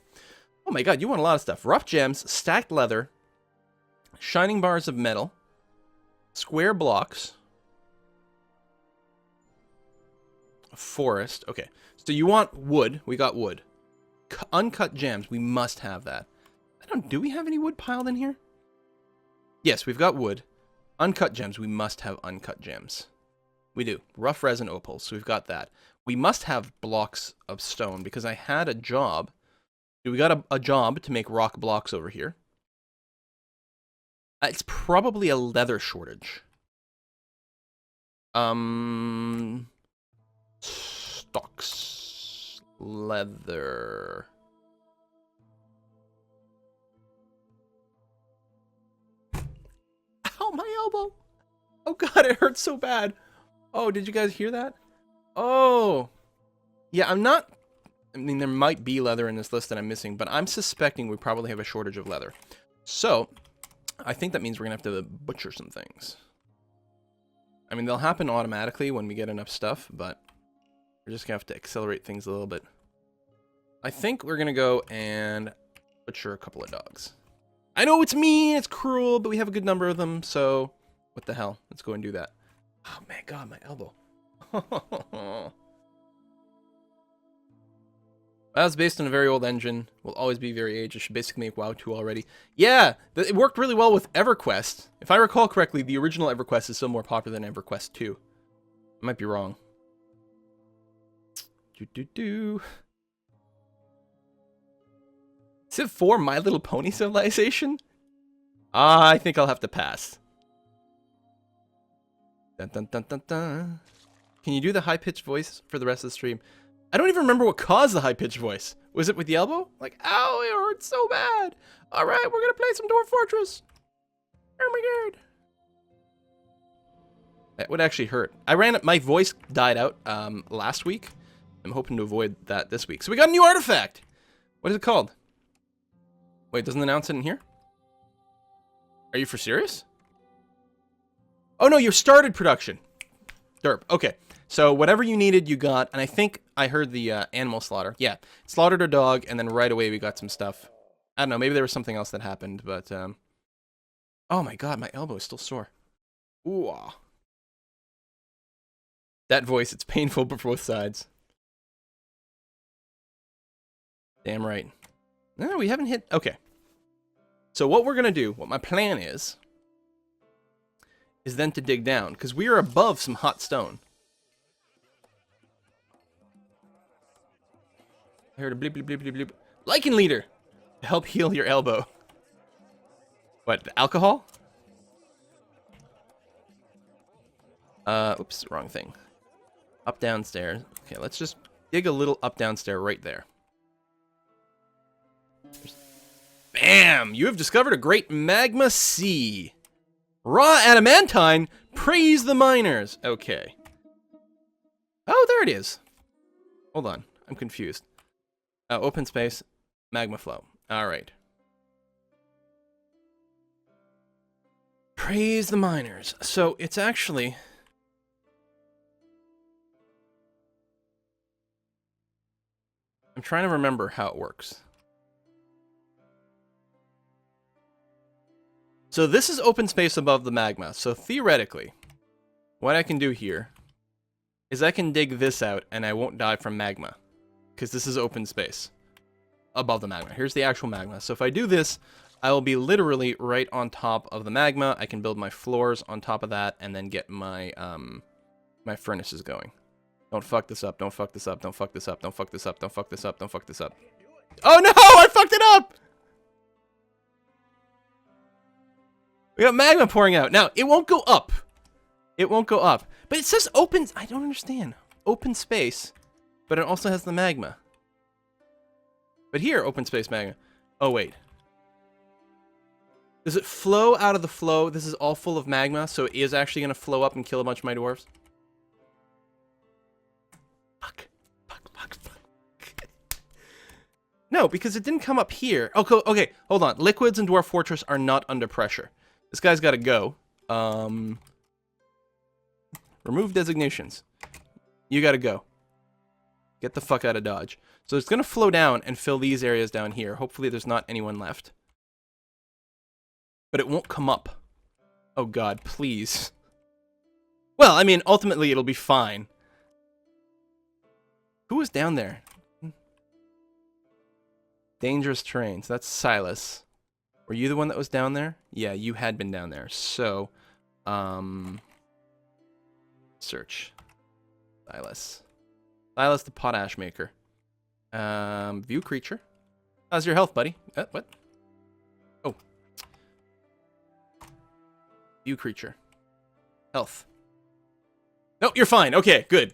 Oh my god, you want a lot of stuff. Rough gems, stacked leather, shining bars of metal, square blocks, a forest. Okay, so you want wood. We got wood. Uncut gems. We must have that. Do we have any wood piled in here? Yes, we've got wood. Uncut gems. We must have uncut gems. We do. Rough resin opals. So we've got that. We must have blocks of stone because I had a job. We got a job to make rock blocks over here. It's probably a leather shortage. Stocks. Leather. Ow, my elbow. Oh god, it hurts so bad. Oh, did you guys hear that? Oh. Yeah, I mean, there might be leather in this list that I'm missing, but I'm suspecting we probably have a shortage of leather. So, I think that means we're going to have to butcher some things. I mean, they'll happen automatically when we get enough stuff, but we're just going to have to accelerate things a little bit. I think we're going to go and butcher a couple of dogs. I know it's mean, it's cruel, but we have a good number of them, so what the hell? Let's go and do that. Oh, my god, my elbow. That was based on a very old engine. Will always be very aged. It should basically make WoW 2 already. Yeah, it worked really well with EverQuest. If I recall correctly, the original EverQuest is still more popular than EverQuest 2. I might be wrong. Civ 4 My Little Pony Civilization? I think I'll have to pass. Dun, dun, dun, dun, dun. Can you do the high-pitched voice for the rest of the stream? I don't even remember what caused the high-pitched voice. Was it with the elbow? Like, ow, it hurts so bad. All right, we're gonna play some Dwarf Fortress. Oh my god. That would actually hurt. My voice died out last week. I'm hoping to avoid that this week. So we got a new artifact. What is it called? Wait, doesn't it announce it in here? Are you for serious? Oh no, you started production. Derp. Okay. So whatever you needed, you got. And I think I heard the animal slaughter. Yeah. Slaughtered a dog, and then right away we got some stuff. I don't know. Maybe there was something else that happened, but... Oh my god, my elbow is still sore. Ooh. Ah. That voice, it's painful for both sides. Damn right. No, we haven't hit... Okay. So what we're going to do, what my plan is then to dig down, because we are above some hot stone. I heard a bleep, bleep, bleep, bleep, bleep. Lichen leader! To help heal your elbow. What, alcohol? Oops, wrong thing. Up, downstairs. Okay, let's just dig a little up, downstairs right there. Bam! You have discovered a great magma sea. Raw adamantine? Praise the miners. Okay. Oh, there it is. Hold on. I'm confused. Open space. Magma flow. Alright. Praise the miners. So, it's actually... I'm trying to remember how it works. So this is open space above the magma. So theoretically, what I can do here is I can dig this out and I won't die from magma. Because this is open space above the magma. Here's the actual magma. So if I do this, I will be literally right on top of the magma. I can build my floors on top of that and then get my my furnaces going. Don't fuck this up, don't fuck this up, don't fuck this up, don't fuck this up, don't fuck this up, don't fuck this up. Oh no, I fucked it up! We got magma pouring out. Now, it won't go up. It won't go up. But it says open... I don't understand. Open space. But it also has the magma. But here, open space magma. Oh, wait. Does it flow out of the flow? This is all full of magma, so it is actually going to flow up and kill a bunch of my dwarves? Fuck. Fuck, fuck, fuck. No, because it didn't come up here. Oh, okay, hold on. Liquids in Dwarf Fortress are not under pressure. This guy's got to go. Remove designations. You got to go. Get the fuck out of Dodge. So it's going to flow down and fill these areas down here. Hopefully there's not anyone left. But it won't come up. Oh god, please. Well, I mean, ultimately it'll be fine. Who was down there? Dangerous terrains. That's Silas. Were you the one that was down there? Yeah, you had been down there. So, search. Silas. Silas the potash maker. View creature. How's your health, buddy? What? Oh. View creature. Health. No, you're fine. Okay, good.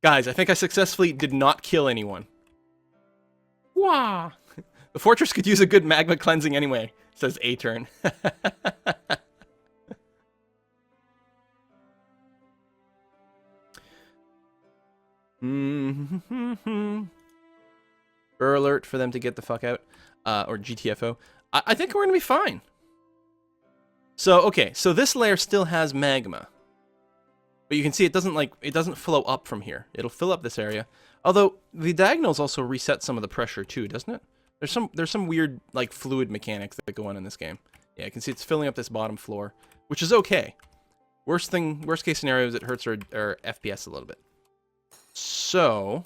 Guys, I think I successfully did not kill anyone. Wah! The fortress could use a good magma cleansing anyway, says A-Turn. Burr alert for them to get the fuck out. Or GTFO. I think we're gonna be fine. So, okay, so this layer still has magma. But you can see it doesn't flow up from here. It'll fill up this area. Although, the diagonals also reset some of the pressure too, doesn't it? There's some weird, like, fluid mechanics that go on in this game. Yeah, you can see it's filling up this bottom floor, which is okay. Worst case scenario is it hurts our FPS a little bit. So,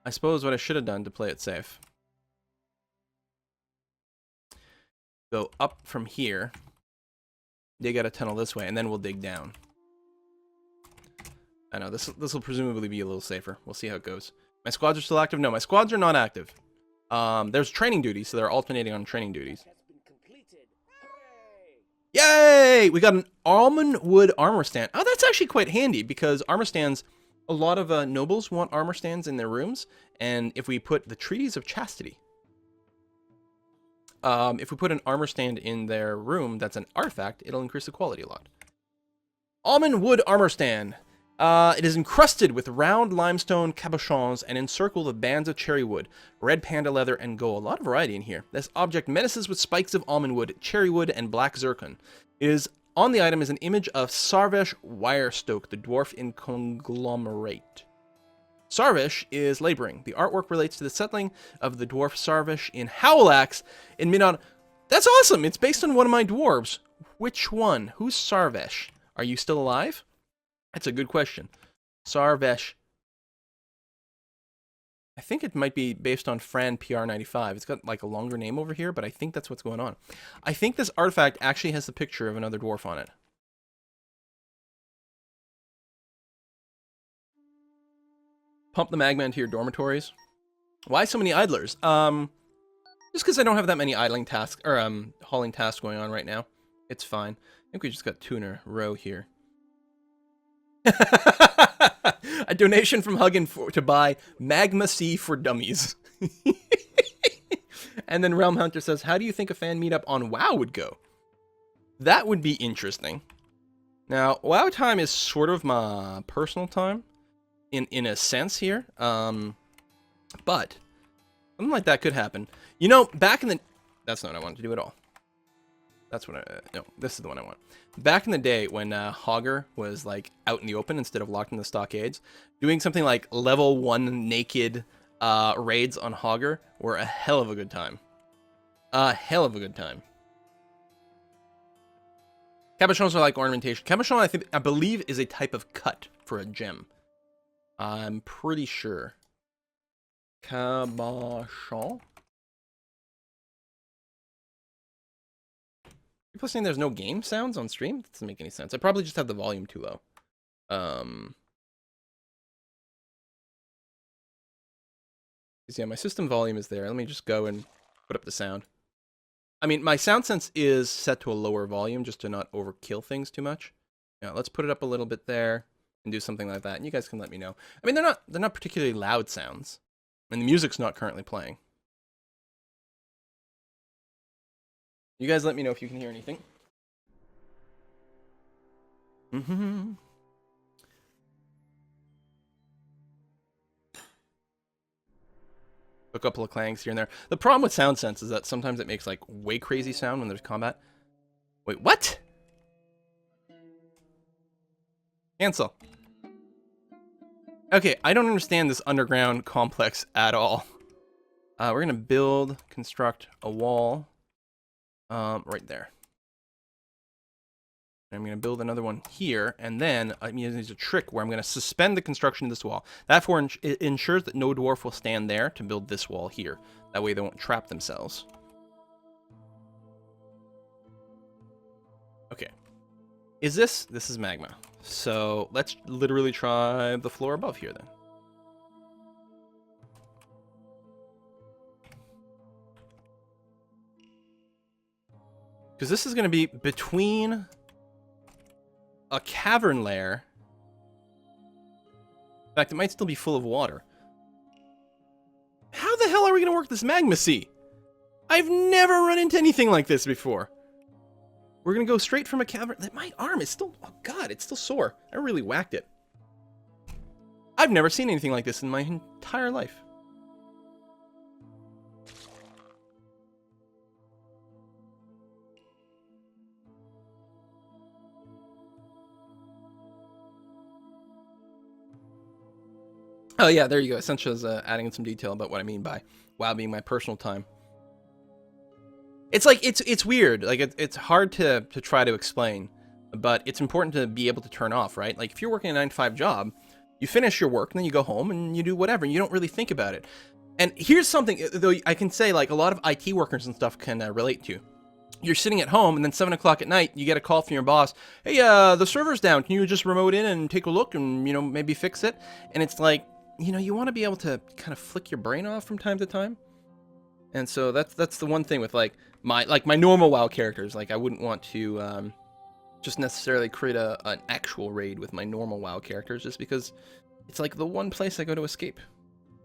I suppose what I should have done to play it safe. Go up from here, dig out a tunnel this way, and then we'll dig down. I know, this will presumably be a little safer. We'll see how it goes. My squads are still active? No, my squads are not active. There's training duties, so they're alternating on training duties. Yay! We got an almond wood armor stand. Oh, that's actually quite handy because armor stands, a lot of nobles want armor stands in their rooms. And if we put the treaties of chastity, if we put an armor stand in their room that's an artifact, it'll increase the quality a lot. Almond wood armor stand. It is encrusted with round limestone cabochons and encircled with bands of cherry wood, red panda leather, and gold. A lot of variety in here. This object menaces with spikes of almond wood, cherry wood, and black zircon. It is on the item is an image of Sarvesh Wirestoke, the dwarf in conglomerate. Sarvesh is laboring. The artwork relates to the settling of the dwarf Sarvesh in Howlaxe in Minotaur. That's awesome! It's based on one of my dwarves. Which one? Who's Sarvesh? Are you still alive? That's a good question. Sarvesh. I think it might be based on Fran PR95. It's got like a longer name over here, but I think that's what's going on. I think this artifact actually has the picture of another dwarf on it. Pump the magma into your dormitories. Why so many idlers? Just because I don't have that many idling tasks, or hauling tasks going on right now. It's fine. I think we just got 2 in a row here. A donation from Huggin to buy Magma C for dummies. And then Realm Hunter says, how do you think a fan meetup on WoW would go? That would be interesting. Now, WoW time is sort of my personal time, in a sense here. But something like that could happen. You know, back in the... That's not what I wanted to do at all. That's what I... No, this is the one I want. Back in the day when Hogger was like out in the open instead of locked in the stockades, doing something like level 1 naked raids on Hogger were a hell of a good time. A hell of a good time. Cabochons are like ornamentation. Cabochon, I believe, is a type of cut for a gem. I'm pretty sure. Cabochon? People saying there's no game sounds on stream? That doesn't make any sense. I probably just have the volume too low. Yeah, my system volume is there. Let me just go and put up the sound. I mean, my sound sense is set to a lower volume just to not overkill things too much. Yeah, let's put it up a little bit there and do something like that. And you guys can let me know. I mean, they're not particularly loud sounds. And the music's not currently playing. You guys let me know if you can hear anything. A couple of clangs here and there. The problem with sound sense is that sometimes it makes like way crazy sound when there's combat. Wait, what? Cancel. Okay, I don't understand this underground complex at all. We're gonna build, construct a wall. Right there. I'm going to build another one here, and then I'm going to use a trick where I'm going to suspend the construction of this wall. That it ensures that no dwarf will stand there to build this wall here. That way they won't trap themselves. Okay. This is magma. So let's literally try the floor above here then. Because this is going to be between a cavern layer. In fact, it might still be full of water. How the hell are we going to work this magma sea? I've never run into anything like this before. We're going to go straight from a cavern. My arm is still... Oh, God, it's still sore. I really whacked it. I've never seen anything like this in my entire life. Oh yeah, there you go. Essentially, is adding in some detail about what I mean by WoW being my personal time. It's like it's weird. Like it's hard to try to explain, but it's important to be able to turn off, right? Like if you're working a 9-to-5 job, you finish your work and then you go home and you do whatever, and you don't really think about it. And here's something though I can say, like a lot of IT workers and stuff can relate to. You're sitting at home, and then 7 o'clock at night, you get a call from your boss. Hey, the server's down. Can you just remote in and take a look and maybe fix it? And it's like, you want to be able to kind of flick your brain off from time to time. And so that's the one thing with like my normal WoW characters. Like I wouldn't want to just necessarily create an actual raid with my normal WoW characters, just because it's like the one place I go to escape,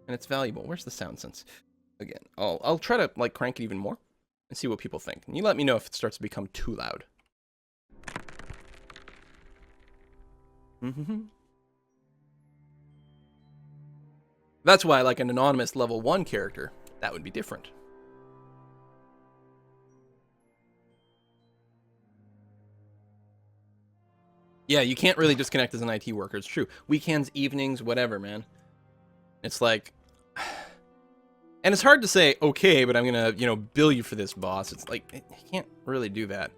and it's valuable. Where's the sound sense? Again, I'll try to like crank it even more and see what people think. And you let me know if it starts to become too loud. That's why, like, an anonymous level 1 character, that would be different. Yeah, you can't really disconnect as an IT worker. It's true. Weekends, evenings, whatever, man. It's like... And it's hard to say, okay, but I'm gonna, you know, bill you for this, boss. It's like, you can't really do that.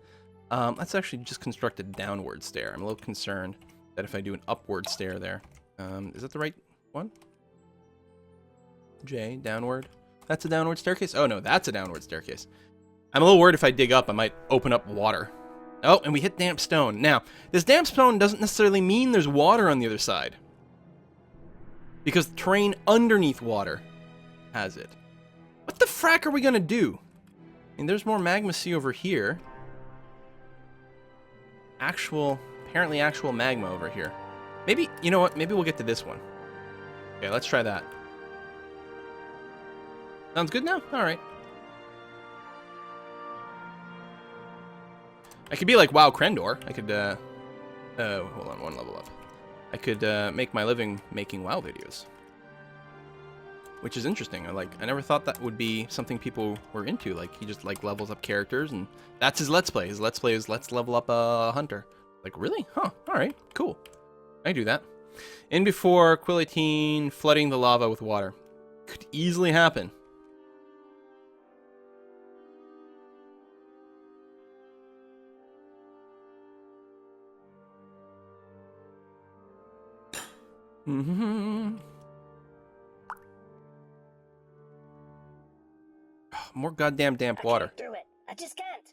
Let's actually just construct a downward stair. I'm a little concerned that if I do an upward stair there... is that the right one? J, downward. That's a downward staircase? Oh, no, that's a downward staircase. I'm a little worried if I dig up, I might open up water. Oh, and we hit damp stone. Now, this damp stone doesn't necessarily mean there's water on the other side, because the terrain underneath water has it. What the frack are we gonna do? I mean, there's more magma sea over here. Apparently actual magma over here. Maybe, you know what? Maybe we'll get to this one. Okay, let's try that. Sounds good now? Alright. I could be like WoW Krendor. I could, hold on, one level up. I could, make my living making WoW videos. Which is interesting. I never thought that would be something people were into. Like, he just, like, levels up characters, and that's his Let's Play. His Let's Play is, let's level up a hunter. Like, really? Huh. Alright, cool. I do that. In before Quillatine flooding the lava with water. Could easily happen. More goddamn damp water. I can't do it. I just can't.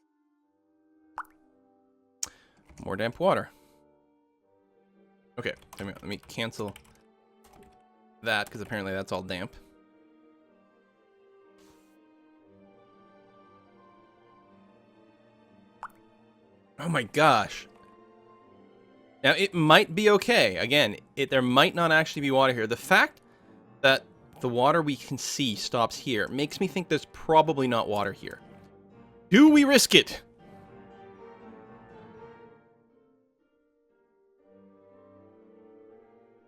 More damp water. Okay, let me cancel that, because apparently that's all damp. Oh my gosh. Now, it might be okay. Again, there might not actually be water here. The fact that the water we can see stops here makes me think there's probably not water here. Do we risk it?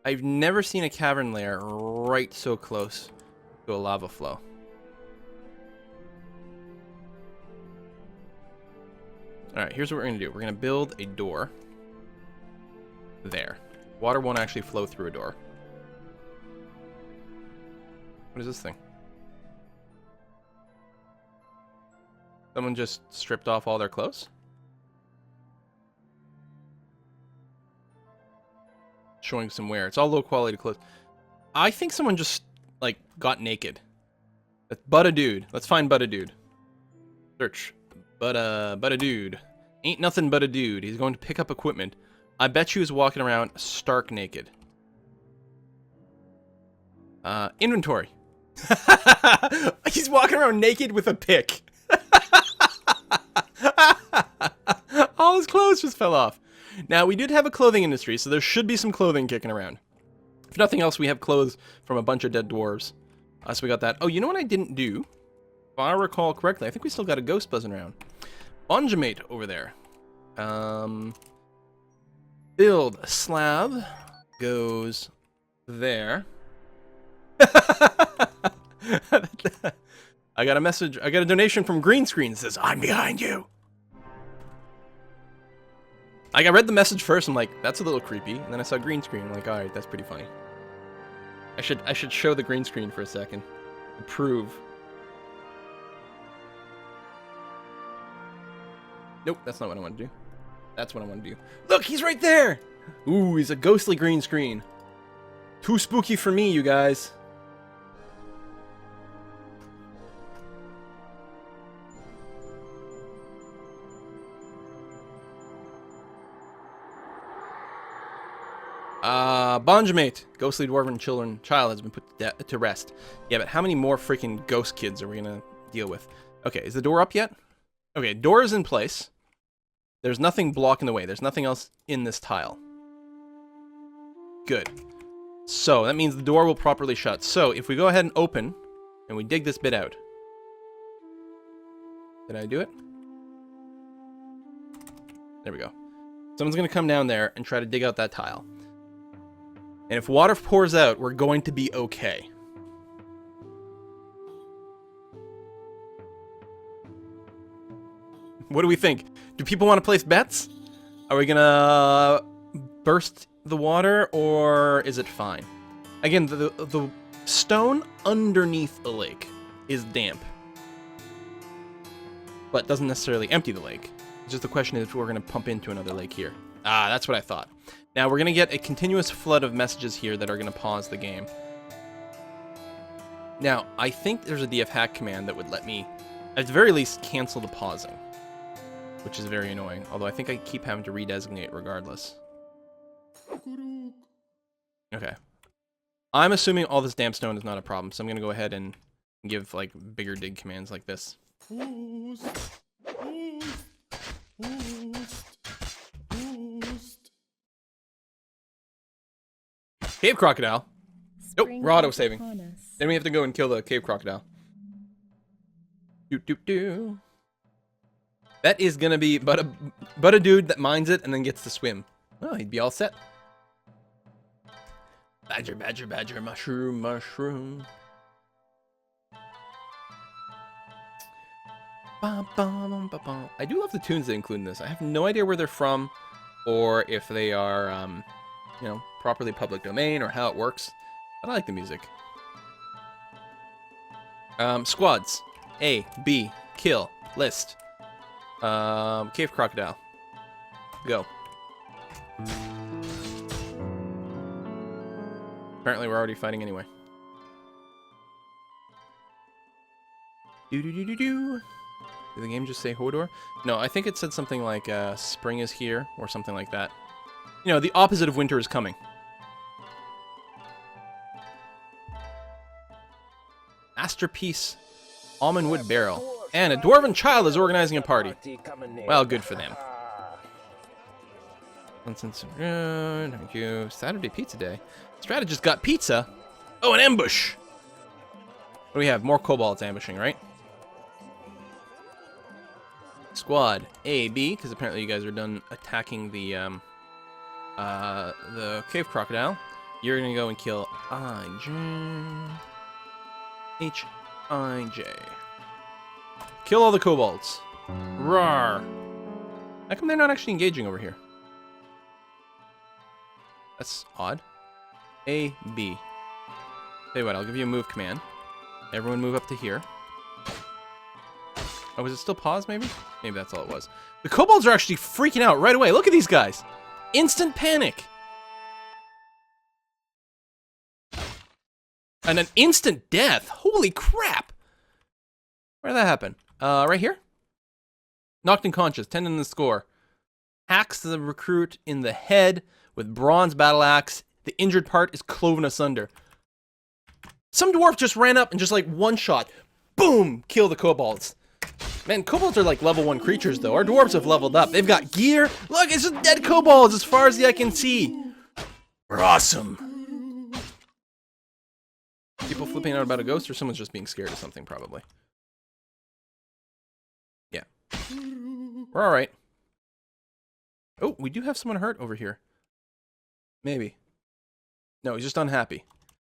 I've never seen a cavern lair right so close to a lava flow. Alright, here's what we're going to do. We're going to build a door. There. Water won't actually flow through a door. What is this thing? Someone just stripped off all their clothes? Showing some wear. It's all low quality clothes. I think someone just, like, got naked. That's but a dude. Let's find but a dude. Search. But a dude. Ain't nothing but a dude. He's going to pick up equipment. I bet you he's walking around stark naked. Inventory. He's walking around naked with a pick. All his clothes just fell off. Now, we did have a clothing industry, so there should be some clothing kicking around. If nothing else, we have clothes from a bunch of dead dwarves. So we got that. Oh, you know what I didn't do? If I recall correctly, I think we still got a ghost buzzing around. Bonjamate over there. Build a slab. Goes there. I got a message. I got a donation from Green Screen that says, I'm behind you. Like, I read the message first, I'm like, that's a little creepy. And then I saw green screen, I'm like, alright, that's pretty funny. I should show the green screen for a second. To prove. Nope, that's not what I want to do. That's what I want to do. Look, he's right there! Ooh, he's a ghostly green screen. Too spooky for me, you guys. Bonjamate, ghostly dwarven child has been put to rest. Yeah, but how many more freaking ghost kids are we gonna deal with. Okay, is the door up yet? Okay, door is in place. There's nothing blocking the way. There's nothing else in this tile. Good. So, that means the door will properly shut. So, if we go ahead and open, and we dig this bit out. Did I do it? There we go. Someone's going to come down there and try to dig out that tile. And if water pours out, we're going to be okay. What do we think? Do people want to place bets? Are we going to burst the water, or is it fine? Again, the stone underneath the lake is damp. But doesn't necessarily empty the lake. It's just the question is if we're going to pump into another lake here. Ah, that's what I thought. Now, we're going to get a continuous flood of messages here that are going to pause the game. Now, I think there's a df hack command that would let me, at the very least, cancel the pausing. Which is very annoying. Although I think I keep having to redesignate regardless. Okay. I'm assuming all this damp stone is not a problem, so I'm going to go ahead and give, like, bigger dig commands like this. Cave crocodile. Nope, we're auto-saving. Then we have to go and kill the cave crocodile. Doot doot doo. That is gonna be but a dude that mines it and then gets to swim. Oh, he'd be all set. Badger, badger, badger, mushroom, mushroom. Bum, bum, bum, bum. I do love the tunes they include in this. I have no idea where they're from, or if they are, you know, properly public domain, or how it works. But I like the music. Squads. A, B, kill, list. Cave crocodile. Go. Apparently we're already fighting anyway. Do-do-do-do-do. Did the game just say Hodor? No, I think it said something like, spring is here, or something like that. You know, the opposite of winter is coming. Masterpiece. Almond wood barrel. And a dwarven child is organizing a party. Well, good for them. Thank you. Saturday pizza day. Strategist got pizza. Oh, an ambush. What do we have? More kobolds ambushing, right? Squad A, B, because apparently you guys are done attacking the cave crocodile. You're gonna go and kill H-I-J. Kill all the kobolds. Rawr. How come they're not actually engaging over here? That's odd. A, B. Tell you what, I'll give you a move command. Everyone move up to here. Oh, was it still paused, maybe? Maybe that's all it was. The kobolds are actually freaking out right away. Look at these guys. Instant panic. And an instant death. Holy crap. Where did that happen? Right here? Knocked unconscious. 10 in the score. Hacks the recruit in the head with bronze battle axe. The injured part is cloven asunder. Some dwarf just ran up and just like one shot. Boom! Kill the kobolds. Man, kobolds are like level 1 creatures though. Our dwarves have leveled up. They've got gear. Look, it's just dead kobolds as far as the eye can see. We're awesome. People flipping out about a ghost, or someone's just being scared of something, probably. Yeah. We're alright. Oh, we do have someone hurt over here. Maybe. No, he's just unhappy.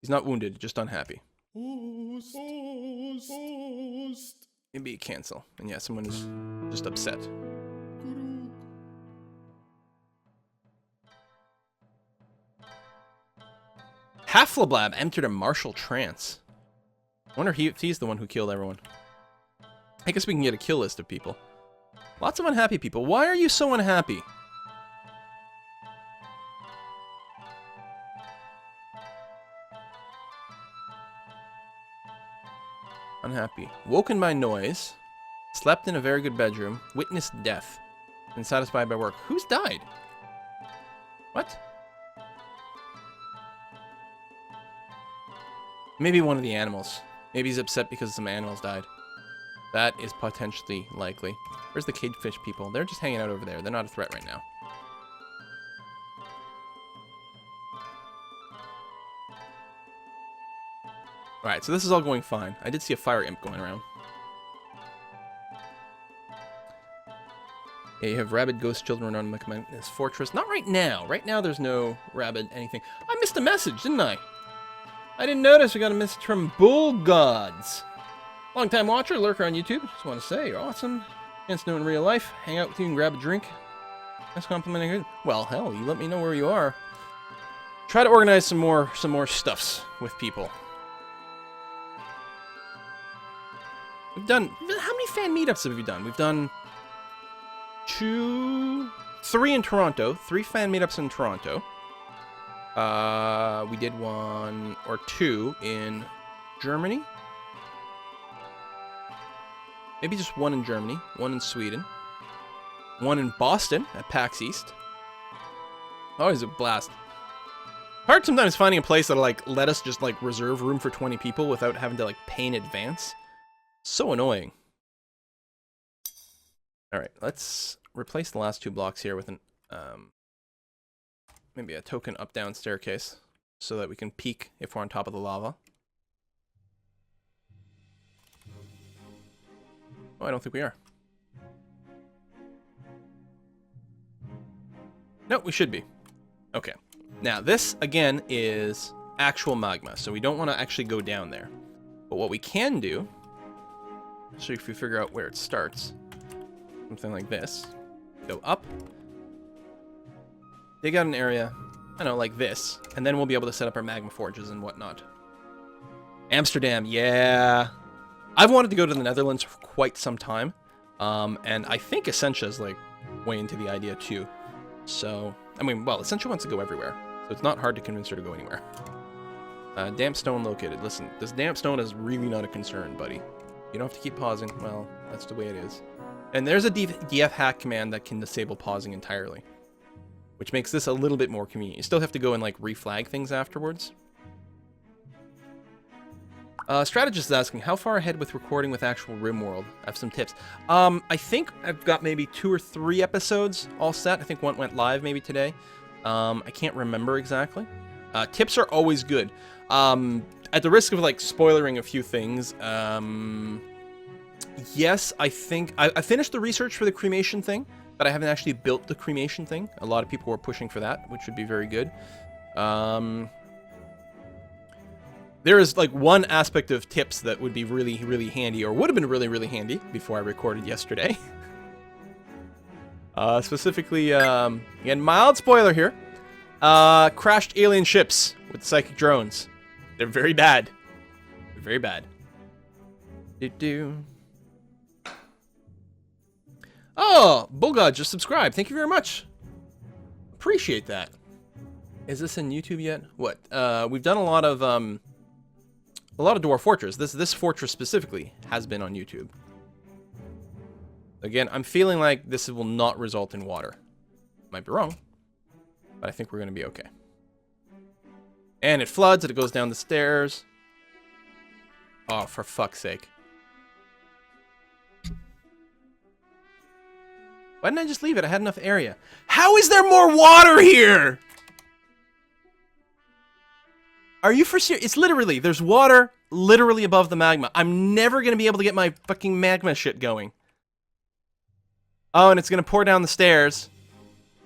He's not wounded, just unhappy. Maybe cancel. And yeah, someone is just upset. Halflablab entered a martial trance. I wonder if he's the one who killed everyone. I guess we can get a kill list of people. Lots of unhappy people. Why are you so unhappy? Unhappy. Woken by noise. Slept in a very good bedroom. Witnessed death. Been satisfied by work. Who's died? What? Maybe one of the animals. Maybe he's upset because some animals died. That is potentially likely. Where's the cagefish people? They're just hanging out over there. They're not a threat right now. Alright, so this is all going fine. I did see a fire imp going around. Yeah, you have rabid ghost children around this fortress. Not right now. Right now there's no rabid anything. I missed a message, didn't I? I didn't notice. I got a message from Bull Gods. Long-time watcher, lurker on YouTube. Just want to say, you're awesome. Chance to know in real life. Hang out with you and grab a drink. Nice compliment. Well, hell, you let me know where you are. Try to organize some more stuffs with people. We've done... How many fan meetups have we done? We've done... 3 in Toronto. 3 fan meetups in Toronto. We did 1 or 2 in Germany. Maybe just 1 in Germany, 1 in Sweden, 1 in Boston at PAX East. Always a blast. Hard sometimes finding a place that'll like let us just like reserve room for 20 people without having to like pay in advance. So annoying. All right, let's replace the last 2 blocks here with an maybe a token up-down staircase so that we can peek if we're on top of the lava. Oh, I don't think we are. No, we should be. Okay. Now, this, again, is actual magma, so we don't want to actually go down there. But what we can do, so if we figure out where it starts, something like this, go up, dig out an area, I don't know, like this, and then we'll be able to set up our magma forges and whatnot. Amsterdam, yeah. I've wanted to go to the Netherlands for quite some time, and I think Essentia is like way into the idea too. So, I mean, well, Essentia wants to go everywhere, so it's not hard to convince her to go anywhere. Damp stone located. Listen, this damp stone is really not a concern, buddy. You don't have to keep pausing. Well, that's the way it is. And there's a df hack command that can disable pausing entirely, which makes this a little bit more convenient. You still have to go and like reflag things afterwards. Strategist is asking, how far ahead with recording with actual RimWorld? I have some tips. I think I've got maybe 2 or 3 episodes all set. I think one went live maybe today. I can't remember exactly. Tips are always good. At the risk of like spoilering a few things, yes, I think I finished the research for the cremation thing, but I haven't actually built the cremation thing. A lot of people were pushing for that, which would be very good. There is like one aspect of tips that would be really, really handy, or would have been really, really handy before I recorded yesterday. Specifically, again, mild spoiler here. Crashed alien ships with psychic drones. They're very bad. They're very bad. Oh, Bulgod just subscribed. Thank you very much. Appreciate that. Is this in YouTube yet? What? We've done a lot of Dwarf Fortress. This fortress specifically has been on YouTube. Again, I'm feeling like this will not result in water. Might be wrong, but I think we're going to be okay. And it floods and it goes down the stairs. Oh, for fuck's sake. Why didn't I just leave it? I had enough area. How is there more water here? Are you for serious? It's literally, there's water literally above the magma. I'm never going to be able to get my fucking magma shit going. Oh, and it's going to pour down the stairs.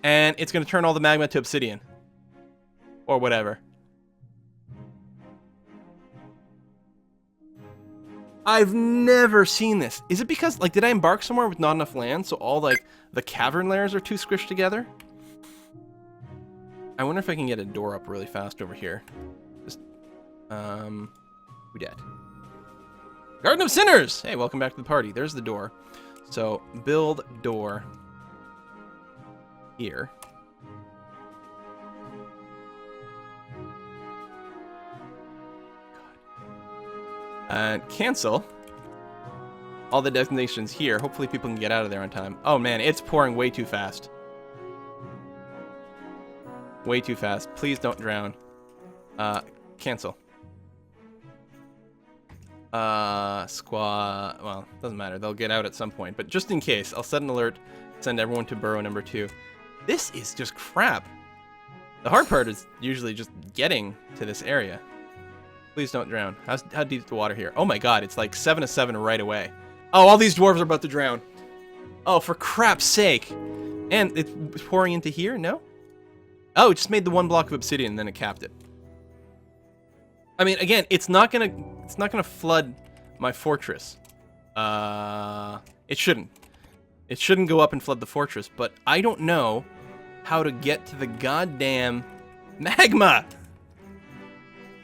And it's going to turn all the magma to obsidian. Or whatever. I've never seen this. Is it because, like, did I embark somewhere with not enough land? So all, like, the cavern layers are too squished together? I wonder if I can get a door up really fast over here. Just, we dead. Garden of Sinners! Hey, welcome back to the party. There's the door. So, build door here. And cancel all the designations here. Hopefully people can get out of there on time. Oh man, it's pouring way too fast. Way too fast. Please don't drown. Cancel. Well, doesn't matter. They'll get out at some point. But just in case, I'll set an alert, send everyone to burrow number 2. This is just crap. The hard part is usually just getting to this area. Please don't drown. How deep is the water here? Oh my god, it's like 7 to 7 right away. Oh, all these dwarves are about to drown. Oh, for crap's sake. And it's pouring into here? No? Oh, it just made the 1 block of obsidian and then it capped it. I mean, again, it's not gonna flood my fortress. It shouldn't. It shouldn't go up and flood the fortress, but I don't know how to get to the goddamn magma.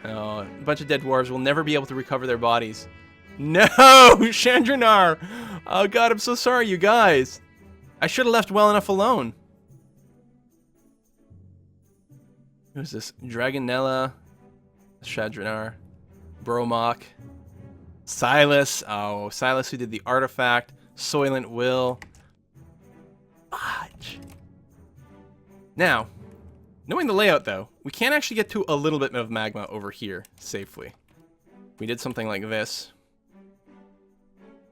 Oh, a bunch of dead dwarves will never be able to recover their bodies. No, Chandranar. Oh god, I'm so sorry, you guys. I should have left well enough alone. Who's this? Dragonella, Chandranar, Bromok, Silas. Oh, Silas who did the artifact. Soylent Will. Fudge. Now, knowing the layout though, we can actually get to a little bit of magma over here safely. We did something like this.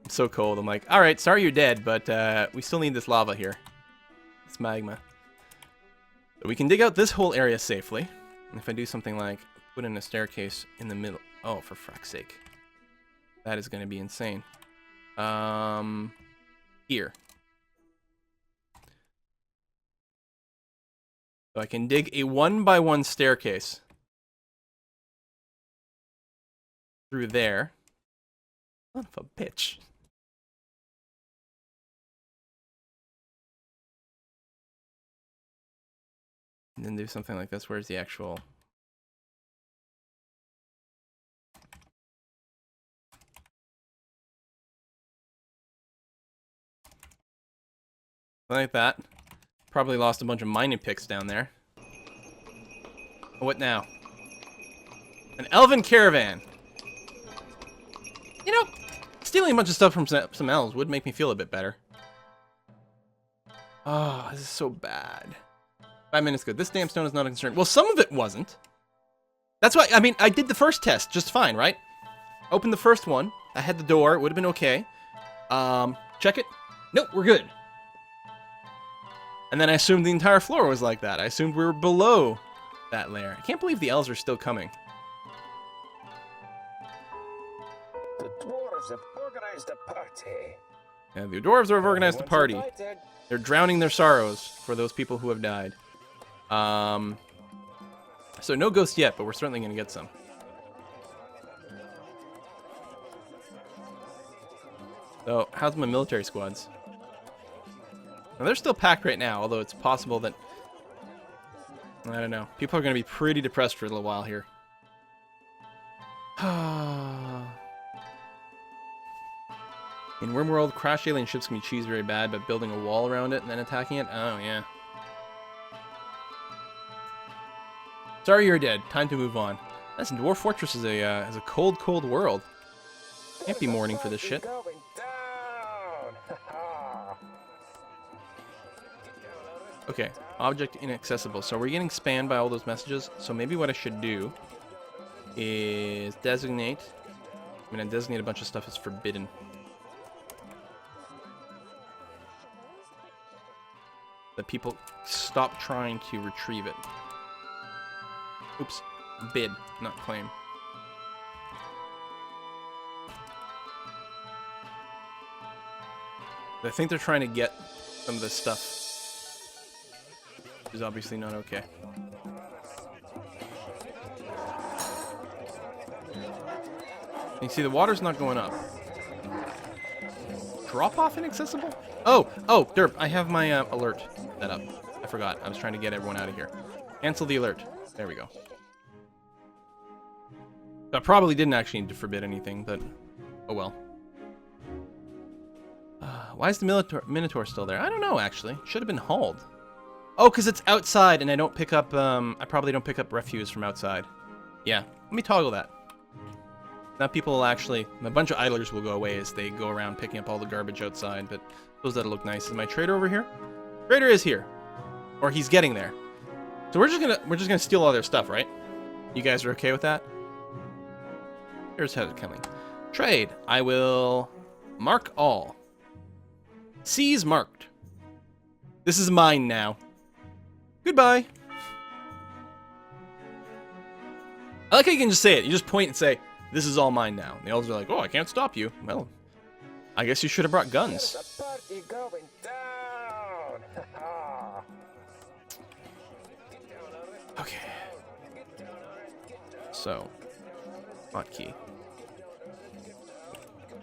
It's so cold. I'm like, alright, sorry you're dead, but we still need this lava here. It's magma. So we can dig out this whole area safely. And if I do something like put in a staircase in the middle. Oh, for frack's sake. That is going to be insane. Here. So I can dig a 1x1 staircase through there. Son of a bitch. And then do something like this. Where's the actual... like that. Probably lost a bunch of mining picks down there. What now? An elven caravan. You know, stealing a bunch of stuff from some elves would make me feel a bit better. Oh, this is so bad. 5 minutes good. This damn stone is not a concern. Well, some of it wasn't. That's why, I mean, I did the first test just fine, right? Opened the first one. I had the door. It would have been okay. Check it. Nope, we're good. And then I assumed the entire floor was like that. I assumed we were below that layer. I can't believe the elves are still coming. The dwarves have organized a party. Yeah, the dwarves have organized a party. They're drowning their sorrows for those people who have died. So no ghosts yet, but we're certainly going to get some. So, how's my military squads? Now, they're still packed right now, although it's possible that... I don't know. People are going to be pretty depressed for a little while here. In Wormworld, crash alien ships can be cheesed very bad, but building a wall around it and then attacking it? Oh, yeah. Sorry you're dead. Time to move on. Listen, Dwarf Fortress is a cold, cold world. Can't be mourning for this shit. Okay, object inaccessible. So we're getting spammed by all those messages. So maybe what I should do is designate. I'm going to designate a bunch of stuff as forbidden. That people stop trying to retrieve it. Oops. Bid, not claim. I think they're trying to get some of this stuff. Which is obviously not okay. You see, the water's not going up. Drop off inaccessible? Oh, derp, I have my alert set up. I forgot. I was trying to get everyone out of here. Cancel the alert. There we go. I probably didn't actually need to forbid anything, but oh well. Why is the Minotaur still there? I don't know, actually. Should have been hauled. Oh, because it's outside and I don't pick up, I probably don't pick up refuse from outside. Yeah, let me toggle that. Now people will actually, a bunch of idlers will go away as they go around picking up all the garbage outside, but suppose that'll look nice. Is my trader over here? Trader is here. Or he's getting there. So we're just gonna steal all their stuff, right? You guys are okay with that? Here's how it's coming. Trade. I will mark all. Seas marked. This is mine now. Goodbye. I like how you can just say it. You just point and say, this is all mine now. And the elves are like, oh, I can't stop you. Well, I guess you should have brought guns. There's a party going down. Okay. So, hotkey.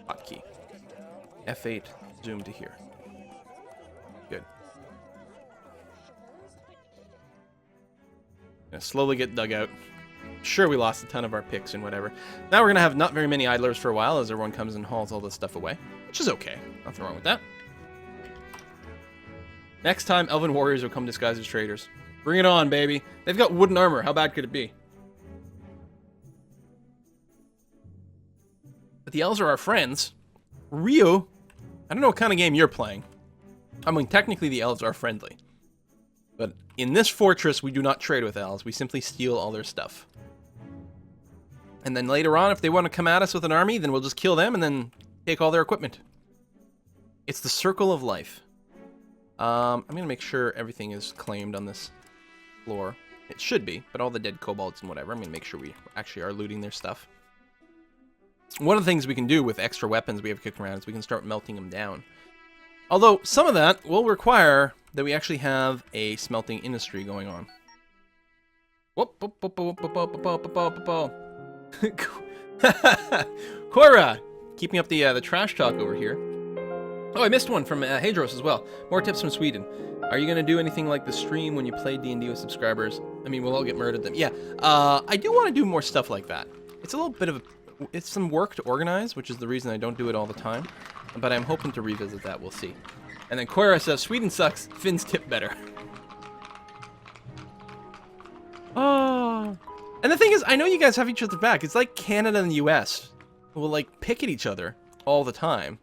Hotkey. F8, zoom to here. Good. Gonna slowly get dug out. Sure, we lost a ton of our picks and whatever. Now we're gonna have not very many idlers for a while as everyone comes and hauls all this stuff away, which is okay. Nothing wrong with that. Next time, elven warriors will come disguised as traders. Bring it on, baby. They've got wooden armor. How bad could it be? But the elves are our friends. Rio, I don't know what kind of game you're playing. I mean, technically the elves are friendly. But in this fortress, we do not trade with elves. We simply steal all their stuff. And then later on, if they want to come at us with an army, then we'll just kill them and then take all their equipment. It's the circle of life. I'm going to make sure everything is claimed on this floor. It should be, but all the dead kobolds and whatever, I'm going to make sure we actually are looting their stuff. One of the things we can do with extra weapons we have kicking around is we can start melting them down. Although, some of that will require that we actually have a smelting industry going on. Cora! Keeping up the trash talk over here. Oh, I missed one from Hadros as well. More tips from Sweden. Are you going to do anything like the stream when you play D&D with subscribers? I mean, we'll all get murdered then. Yeah, I do want to do more stuff like that. It's a little bit of a... It's some work to organize, which is the reason I don't do it all the time. But I'm hoping to revisit that, we'll see. And then Cora says, Sweden sucks, Finns tip better. Oh. And the thing is, I know you guys have each other's back. It's like Canada and the US will like pick at each other all the time.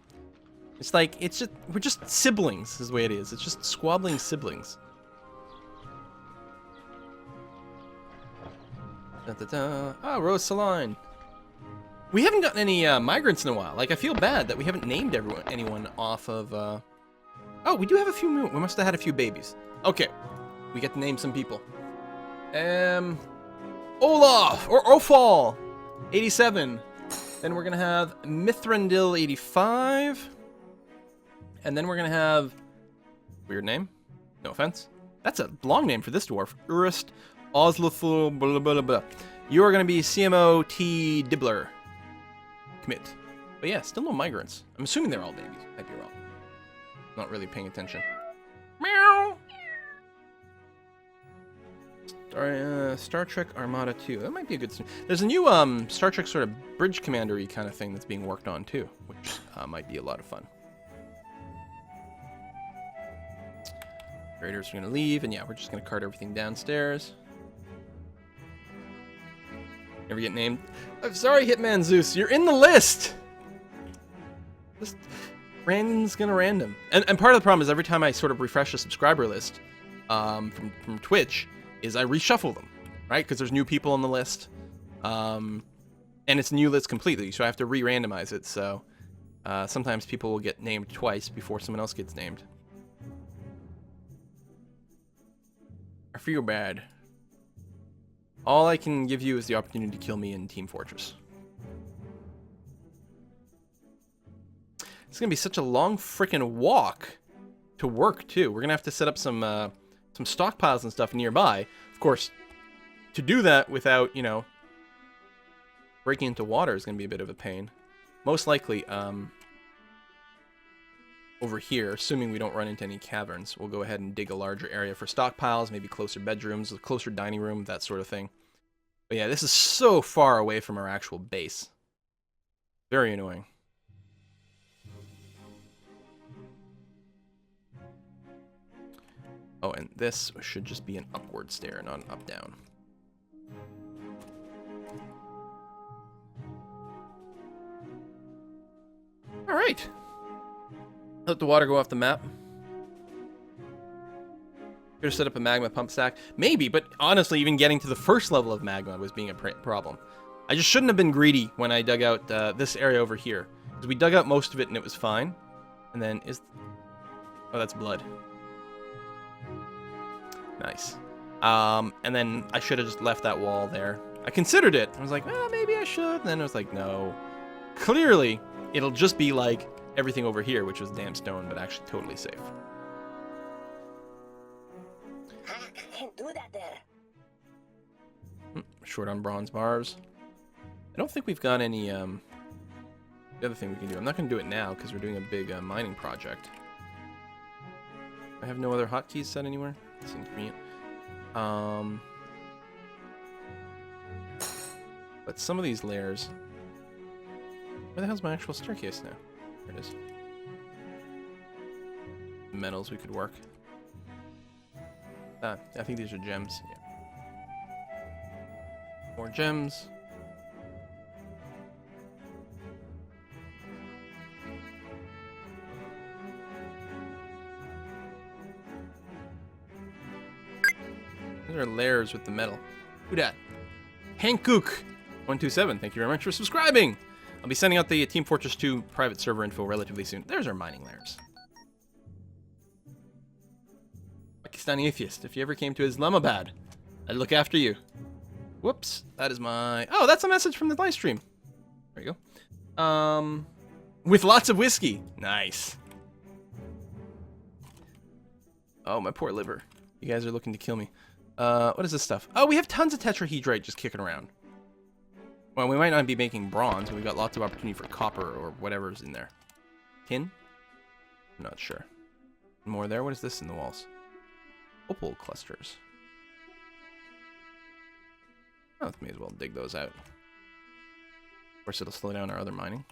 It's like, it's just, we're just siblings is the way it is. It's just squabbling siblings. Da-da-da. Ah, Rose Saline. We haven't gotten any migrants in a while. Like, I feel bad that we haven't named anyone off of... Oh, we do have a few... We must have had a few babies. Okay. We get to name some people. Olaf! Or Ofal! 87. Then we're going to have Mithrandil, 85. And then we're going to have... Weird name. No offense. That's a long name for this dwarf. Urist Oslithul blah blah blah. You are going to be CMO T. Dibbler. Commit. But yeah, still no migrants. I'm assuming they're all babies. Might be wrong. Not really paying attention. Meow! Star Trek Armada 2. That might be a good... There's a new Star Trek sort of bridge commander-y kind of thing that's being worked on too, which might be a lot of fun. Raiders are going to leave, and yeah, we're just going to cart everything downstairs. Never get named. I'm sorry, Hitman Zeus. You're in the list! Just random's gonna random. And part of the problem is every time I sort of refresh a subscriber list from Twitch, is I reshuffle them, right? Because there's new people on the list. And it's a new list completely, so I have to re-randomize it. So sometimes people will get named twice before someone else gets named. I feel bad. All I can give you is the opportunity to kill me in Team Fortress. It's gonna be such a long frickin' walk to work too. We're gonna have to set up some stockpiles and stuff nearby. Of course, to do that without, you know, breaking into water is gonna be a bit of a pain. Most likely, over here, assuming we don't run into any caverns, we'll go ahead and dig a larger area for stockpiles, maybe closer bedrooms, a closer dining room, that sort of thing. But yeah, this is so far away from our actual base. Very annoying. Oh, and this should just be an upward stair, not an up-down. Alright. Let the water go off the map. Could have set up a magma pump stack. Maybe, but honestly, even getting to the first level of magma was being a problem. I just shouldn't have been greedy when I dug out this area over here. Because we dug out most of it and it was fine. And then is... Oh, that's blood. Nice. And then I should have just left that wall there. I considered it. I was like, maybe I should. And then I was like, no. Clearly, it'll just be like everything over here, which was damn stone, but actually totally safe. I can't do that there. Short on bronze bars. I don't think we've got any, the other thing we can do. I'm not going to do it now, because we're doing a big mining project. I have no other hotkeys set anywhere. That's inconvenient. But some of these layers... Where the hell's my actual staircase now? There it is. Metals we could work. I think these are gems. Yeah. More gems. These are layers with the metal. Who dat? Hankook127, thank you very much for subscribing! I'll be sending out the Team Fortress 2 private server info relatively soon. There's our mining layers. Pakistani atheist, if you ever came to Islamabad, I'd look after you. Whoops, that is my... Oh, that's a message from the live stream. There you go. With lots of whiskey. Nice. Oh, my poor liver. You guys are looking to kill me. What is this stuff? Oh, we have tons of tetrahedrite just kicking around. Well, we might not be making bronze, but we've got lots of opportunity for copper or whatever's in there. Tin? I'm not sure. More there? What is this in the walls? Opal clusters. Oh, may as well dig those out. Of course, it'll slow down our other mining.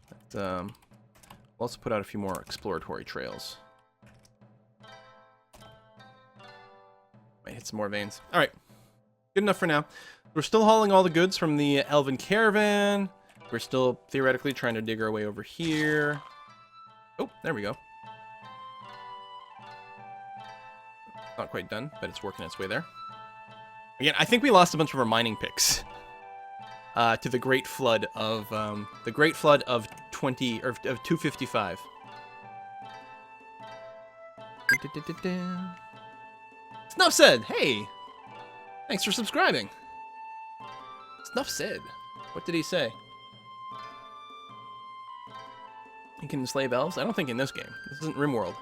But, we'll also put out a few more exploratory trails. Might hit some more veins. Alright. Good enough for now. We're still hauling all the goods from the elven caravan. We're still theoretically trying to dig our way over here. Oh, there we go. Not quite done, but it's working its way there. Again, I think we lost a bunch of our mining picks to the Great Flood of 255. Snuff said, "Hey, thanks for subscribing." Snuff said, "What did he say?" You can enslave elves? I don't think in this game. This isn't RimWorld.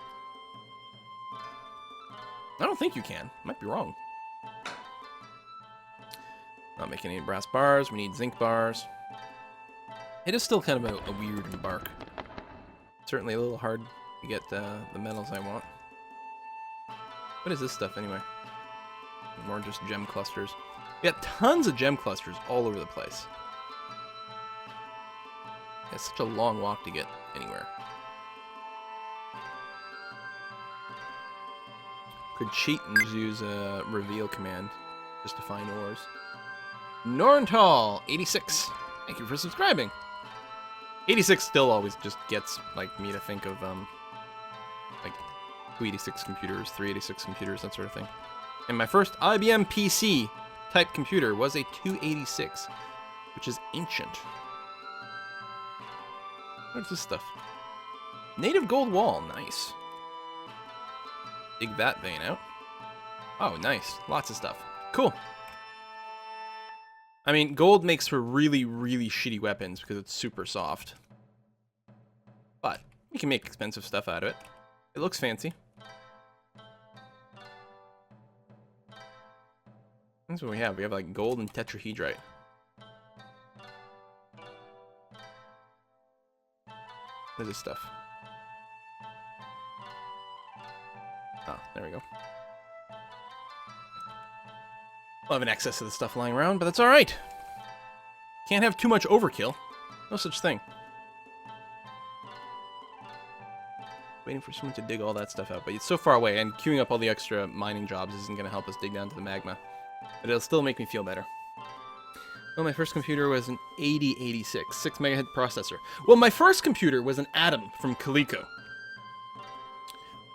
I don't think you can. Might be wrong. Not making any brass bars. We need zinc bars. It is still kind of a weird bark. Certainly a little hard to get the metals I want. What is this stuff anyway? More just gem clusters. We got tons of gem clusters all over the place. It's such a long walk to get anywhere. Could cheat and just use a reveal command just to find ores. Norntal 86. Thank you for subscribing. 86 still always just gets like me to think of like 286 computers, 386 computers, that sort of thing. And my first IBM PC type computer was a 286, which is ancient. What's this stuff? Native gold wall, nice. Dig that vein out. Oh, nice. Lots of stuff. Cool. I mean, gold makes for really, really shitty weapons because it's super soft. But you can make expensive stuff out of it. It looks fancy. That's what we have. We have like gold and tetrahedrite. What is this stuff? Oh, there we go. We'll have an excess of the stuff lying around, but that's alright. Can't have too much overkill. No such thing. Waiting for someone to dig all that stuff out, but it's so far away, and queuing up all the extra mining jobs isn't going to help us dig down to the magma. But it'll still make me feel better. Well, my first computer was an 8086, 6 megahertz processor. Well, my first computer was an Atom from Coleco.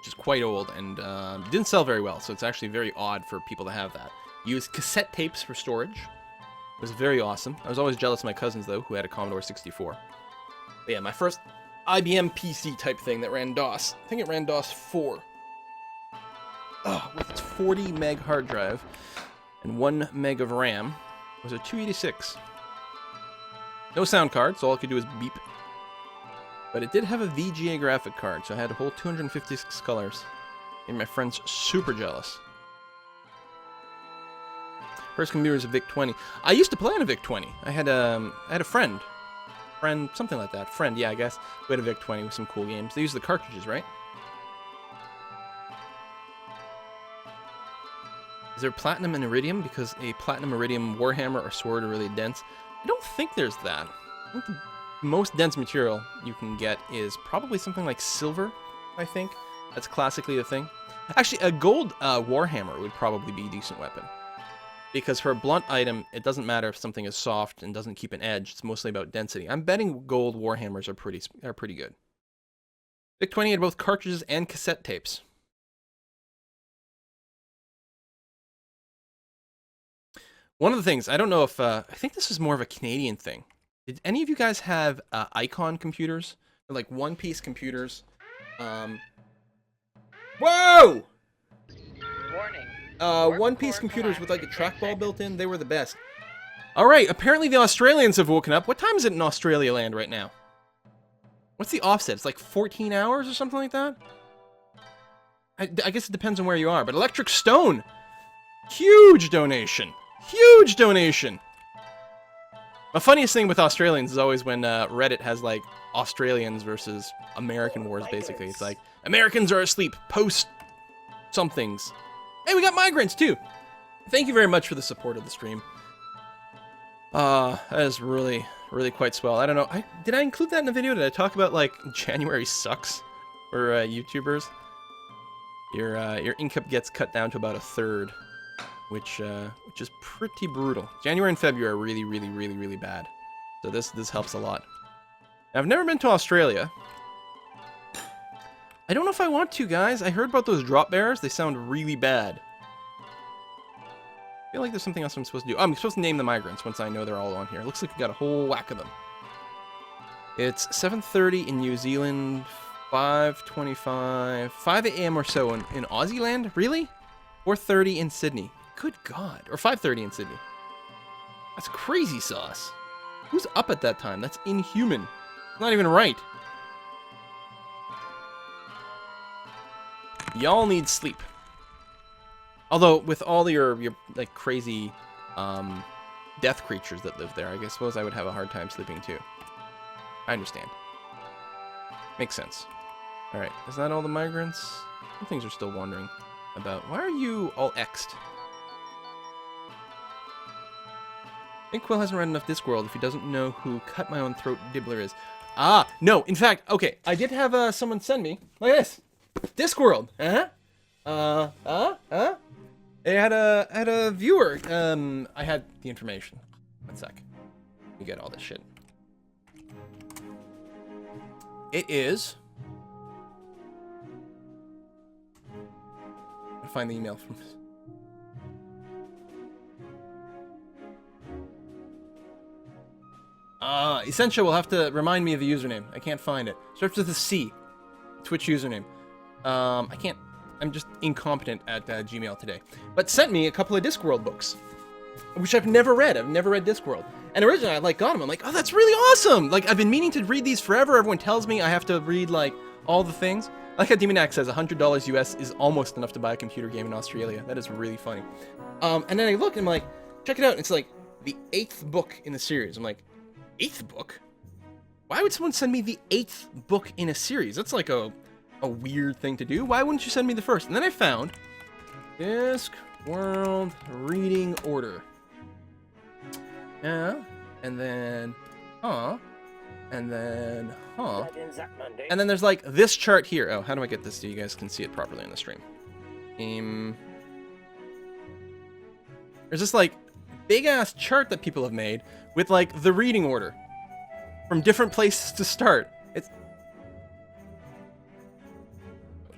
which is quite old and didn't sell very well, so it's actually very odd for people to have that. Used cassette tapes for storage. It was very awesome. I was always jealous of my cousins, though, who had a Commodore 64. But yeah, my first IBM PC type thing that ran DOS. I think it ran DOS 4. Oh, with its 40 meg hard drive and 1 meg of RAM. It was a 286. No sound card, so all it could do is beep. But it did have a VGA graphic card, so I had a whole 256 colors. Made my friends super jealous. First computer was a VIC-20. I used to play on a VIC-20. I had a friend, something like that. Friend, yeah, I guess. We had a VIC-20 with some cool games. They used the cartridges, right? Is there platinum and iridium? Because a platinum iridium warhammer or sword are really dense. I don't think there's that. I think the most dense material you can get is probably something like silver, I think. That's classically the thing. Actually, a gold warhammer would probably be a decent weapon. Because for a blunt item, it doesn't matter if something is soft and doesn't keep an edge. It's mostly about density. I'm betting gold warhammers are pretty good. VIC-20 had both cartridges and cassette tapes. One of the things, I don't know if, I think this is more of a Canadian thing. Did any of you guys have Icon computers? Or like one-piece computers? Whoa! Warning. One-piece computers with like a trackball built in, they were the best. Alright, apparently the Australians have woken up. What time is it in Australia land right now? What's the offset? It's like 14 hours or something like that? I guess it depends on where you are, but Electric Stone! Huge donation! Huge donation! The funniest thing with Australians is always when Reddit has like Australians versus American wars, basically. It's like, Americans are asleep, post somethings. Hey, we got migrants too! Thank you very much for the support of the stream. That is really, really quite swell. I don't know, did I include that in the video? Did I talk about like January sucks for YouTubers? Your income gets cut down to about a third. Which is pretty brutal. January and February are really, really, really, really bad. So this helps a lot. Now, I've never been to Australia. I don't know if I want to, guys. I heard about those drop bears. They sound really bad. I feel like there's something else I'm supposed to do. Oh, I'm supposed to name the migrants once I know they're all on here. Looks like we got a whole whack of them. It's 7:30 in New Zealand, 5:25, 5 a.m. or so in Aussie land? Really? 4:30 in Sydney. Good God. Or 5:30 in Sydney. That's crazy sauce. Who's up at that time? That's inhuman. It's not even right. Y'all need sleep. Although, with all your like, crazy death creatures that live there, I suppose I would have a hard time sleeping too. I understand. Makes sense. Alright, is that all the migrants? Some things are still wondering about. Why are you all X'd? I think Quill hasn't read enough Discworld if he doesn't know who Cut My Own Throat Dibbler is. Ah, no, in fact, okay, I did have someone send me, like this, Discworld, I had a viewer, I had the information. One sec. You get all this shit. It is... I'll find the email from... Essentia will have to remind me of the username. I can't find it. Starts with a C. Twitch username. I can't... I'm just incompetent at Gmail today. But sent me a couple of Discworld books. Which I've never read. I've never read Discworld. And originally I like got them. I'm like, oh, that's really awesome! Like, I've been meaning to read these forever. Everyone tells me I have to read, like, all the things. Like how Demonac says, $100 US is almost enough to buy a computer game in Australia. That is really funny. And then I look and I'm like, check it out. And it's like the 8th book in the series. I'm like, 8th book? Why would someone send me the 8th book in a series? That's like a weird thing to do. Why wouldn't you send me the first? And then I found Discworld reading order. Yeah, and then, and then, and then there's like this chart here. Oh, how do I get this so you guys can see it properly on the stream? There's this like big ass chart that people have made with like the reading order from different places to start. It's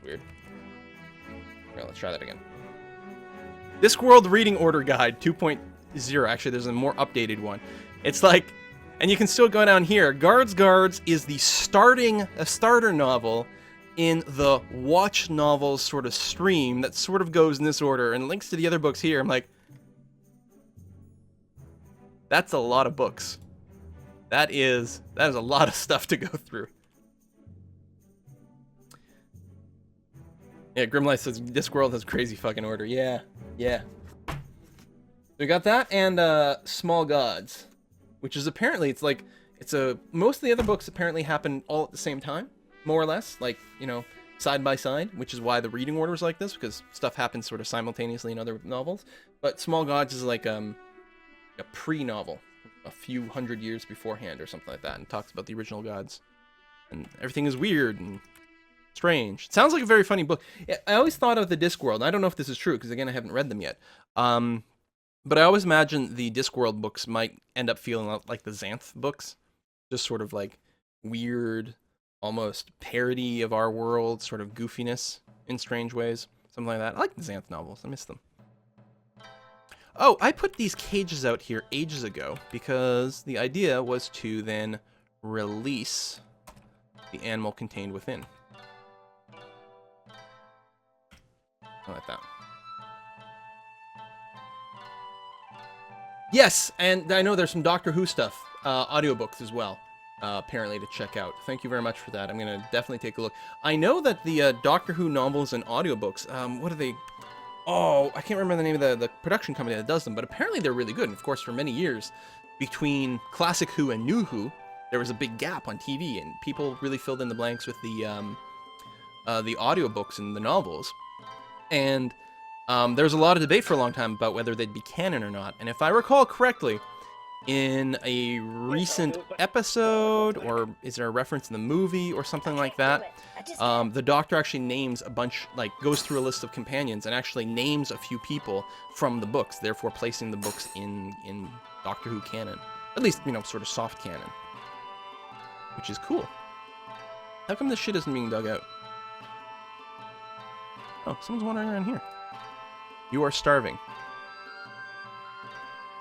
weird. Here, let's try that again. Discworld Reading Order Guide 2.0. Actually, there's a more updated one. It's like, and you can still go down here. Guards is the starter novel in the watch novels sort of stream that sort of goes in this order and links to the other books here. I'm like, that's a lot of books. That is a lot of stuff to go through. Yeah, Grimlight says Discworld has crazy fucking order. Yeah. We got that and Small Gods, which is apparently most of the other books apparently happen all at the same time, more or less, like, you know, side by side, which is why the reading order is like this, because stuff happens sort of simultaneously in other novels. But Small Gods is like a pre-novel, a few hundred years beforehand or something like that, and talks about the original gods. And everything is weird and strange. It sounds like a very funny book. I always thought of the Discworld, and I don't know if this is true, because again, I haven't read them yet. But I always imagine the Discworld books might end up feeling like the Xanth books. Just sort of like weird, almost parody of our world, sort of goofiness in strange ways. Something like that. I like the Xanth novels. I miss them. Oh, I put these cages out here ages ago because the idea was to then release the animal contained within. I like that. Yes, and I know there's some Doctor Who stuff, audiobooks as well, apparently, to check out. Thank you very much for that. I'm going to definitely take a look. I know that the Doctor Who novels and audiobooks, what are they? Oh, I can't remember the name of the production company that does them, but apparently they're really good. And of course, for many years, between Classic Who and New Who, there was a big gap on TV, and people really filled in the blanks with the audiobooks and the novels. And there was a lot of debate for a long time about whether they'd be canon or not. And if I recall correctly, in a recent episode, or is there a reference in the movie or something like that, the Doctor actually names a bunch, like goes through a list of companions and actually names a few people from the books, therefore placing the books in Doctor Who canon. At least, you know, sort of soft canon. Which is cool. How come this shit isn't being dug out? Oh, someone's wandering around here. You are starving.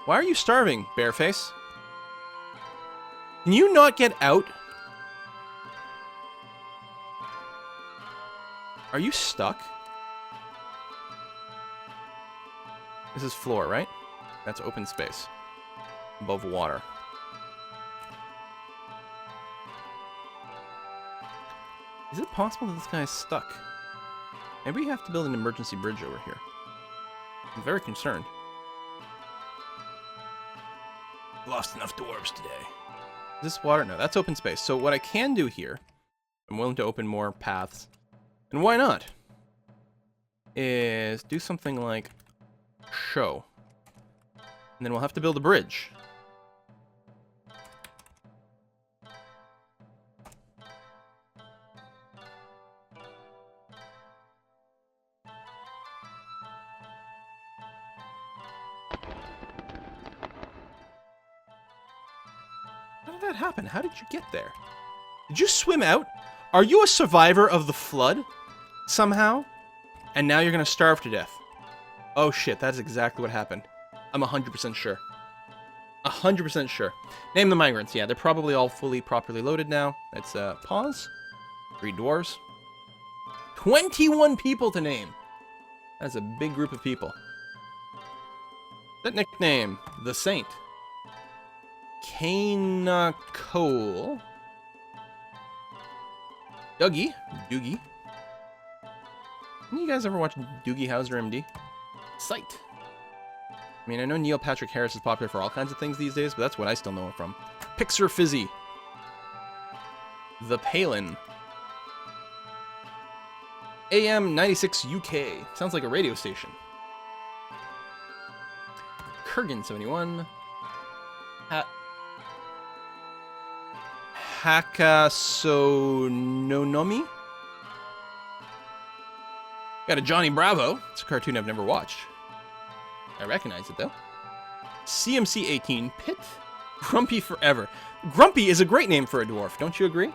Why are you starving, Bareface? Can you not get out? Are you stuck? This is floor, right? That's open space. Above water. Is it possible that this guy is stuck? Maybe we have to build an emergency bridge over here. I'm very concerned. Lost enough dwarves today. Is this water? No, that's open space. So what I can do here, I'm willing to open more paths, and why not, is do something like show. And then we'll have to build a bridge. How did that happen? How did you get there? Did you swim out? Are you a survivor of the flood? Somehow? And now you're gonna starve to death. Oh shit, that's exactly what happened. I'm 100% sure. 100% sure. Name the migrants. Yeah, they're probably all fully properly loaded now. Let's pause. 3 dwarves. 21 people to name. That's a big group of people. That nickname, the Saint. Kana Cole. Doogie. Doogie. You guys ever watch Doogie Howser MD? Sight. I mean, I know Neil Patrick Harris is popular for all kinds of things these days, but that's what I still know him from. Pixar Fizzy. The Palin. AM 96 UK. Sounds like a radio station. Kurgan 71. Hakasononomi. Got a Johnny Bravo. It's a cartoon I've never watched. I recognize it though. CMC 18 Pit. Grumpy Forever. Grumpy is a great name for a dwarf, don't you agree?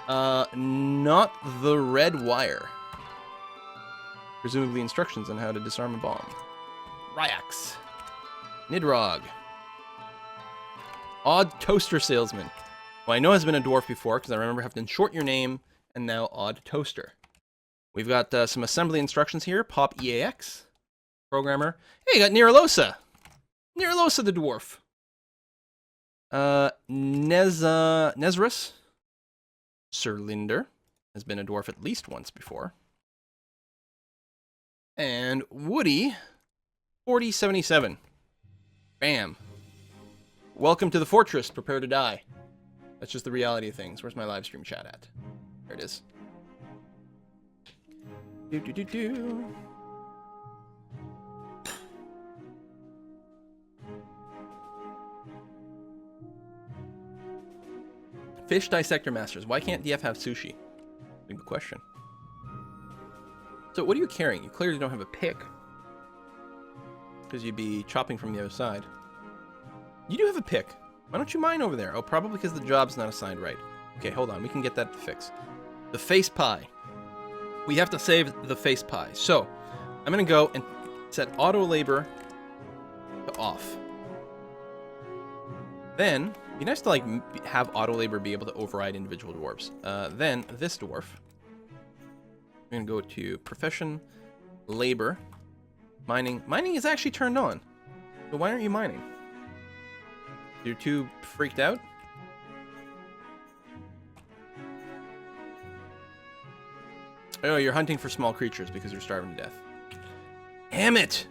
Not the Red Wire. Presumably instructions on how to disarm a bomb. Ryax. Nidrog. Odd Toaster Salesman. Well, I know has been a dwarf before, because I remember having to short your name, and now Odd Toaster. We've got some assembly instructions here. Pop EAX. Programmer. Hey, you got Niralosa. Niralosa the dwarf. Nezrus. Sir Linder. Has been a dwarf at least once before. And Woody. 4077. Bam. Welcome to the fortress. Prepare to die. That's just the reality of things. Where's my live stream chat at? There it is. Do. Fish dissector masters. Why can't DF have sushi? Big question. So what are you carrying? You clearly don't have a pick. Because you'd be chopping from the other side. You do have a pick. Why don't you mine over there? Oh, probably because the job's not assigned right. Okay, hold on. We can get that fixed. The face pie. We have to save the face pie. So, I'm going to go and set auto labor to off. Then, it'd be nice to like have auto labor be able to override individual dwarves. Then, this dwarf. I'm going to go to profession, labor, mining. Mining is actually turned on. So why aren't you mining? You're too freaked out? Oh, you're hunting for small creatures because you're starving to death. Damn it!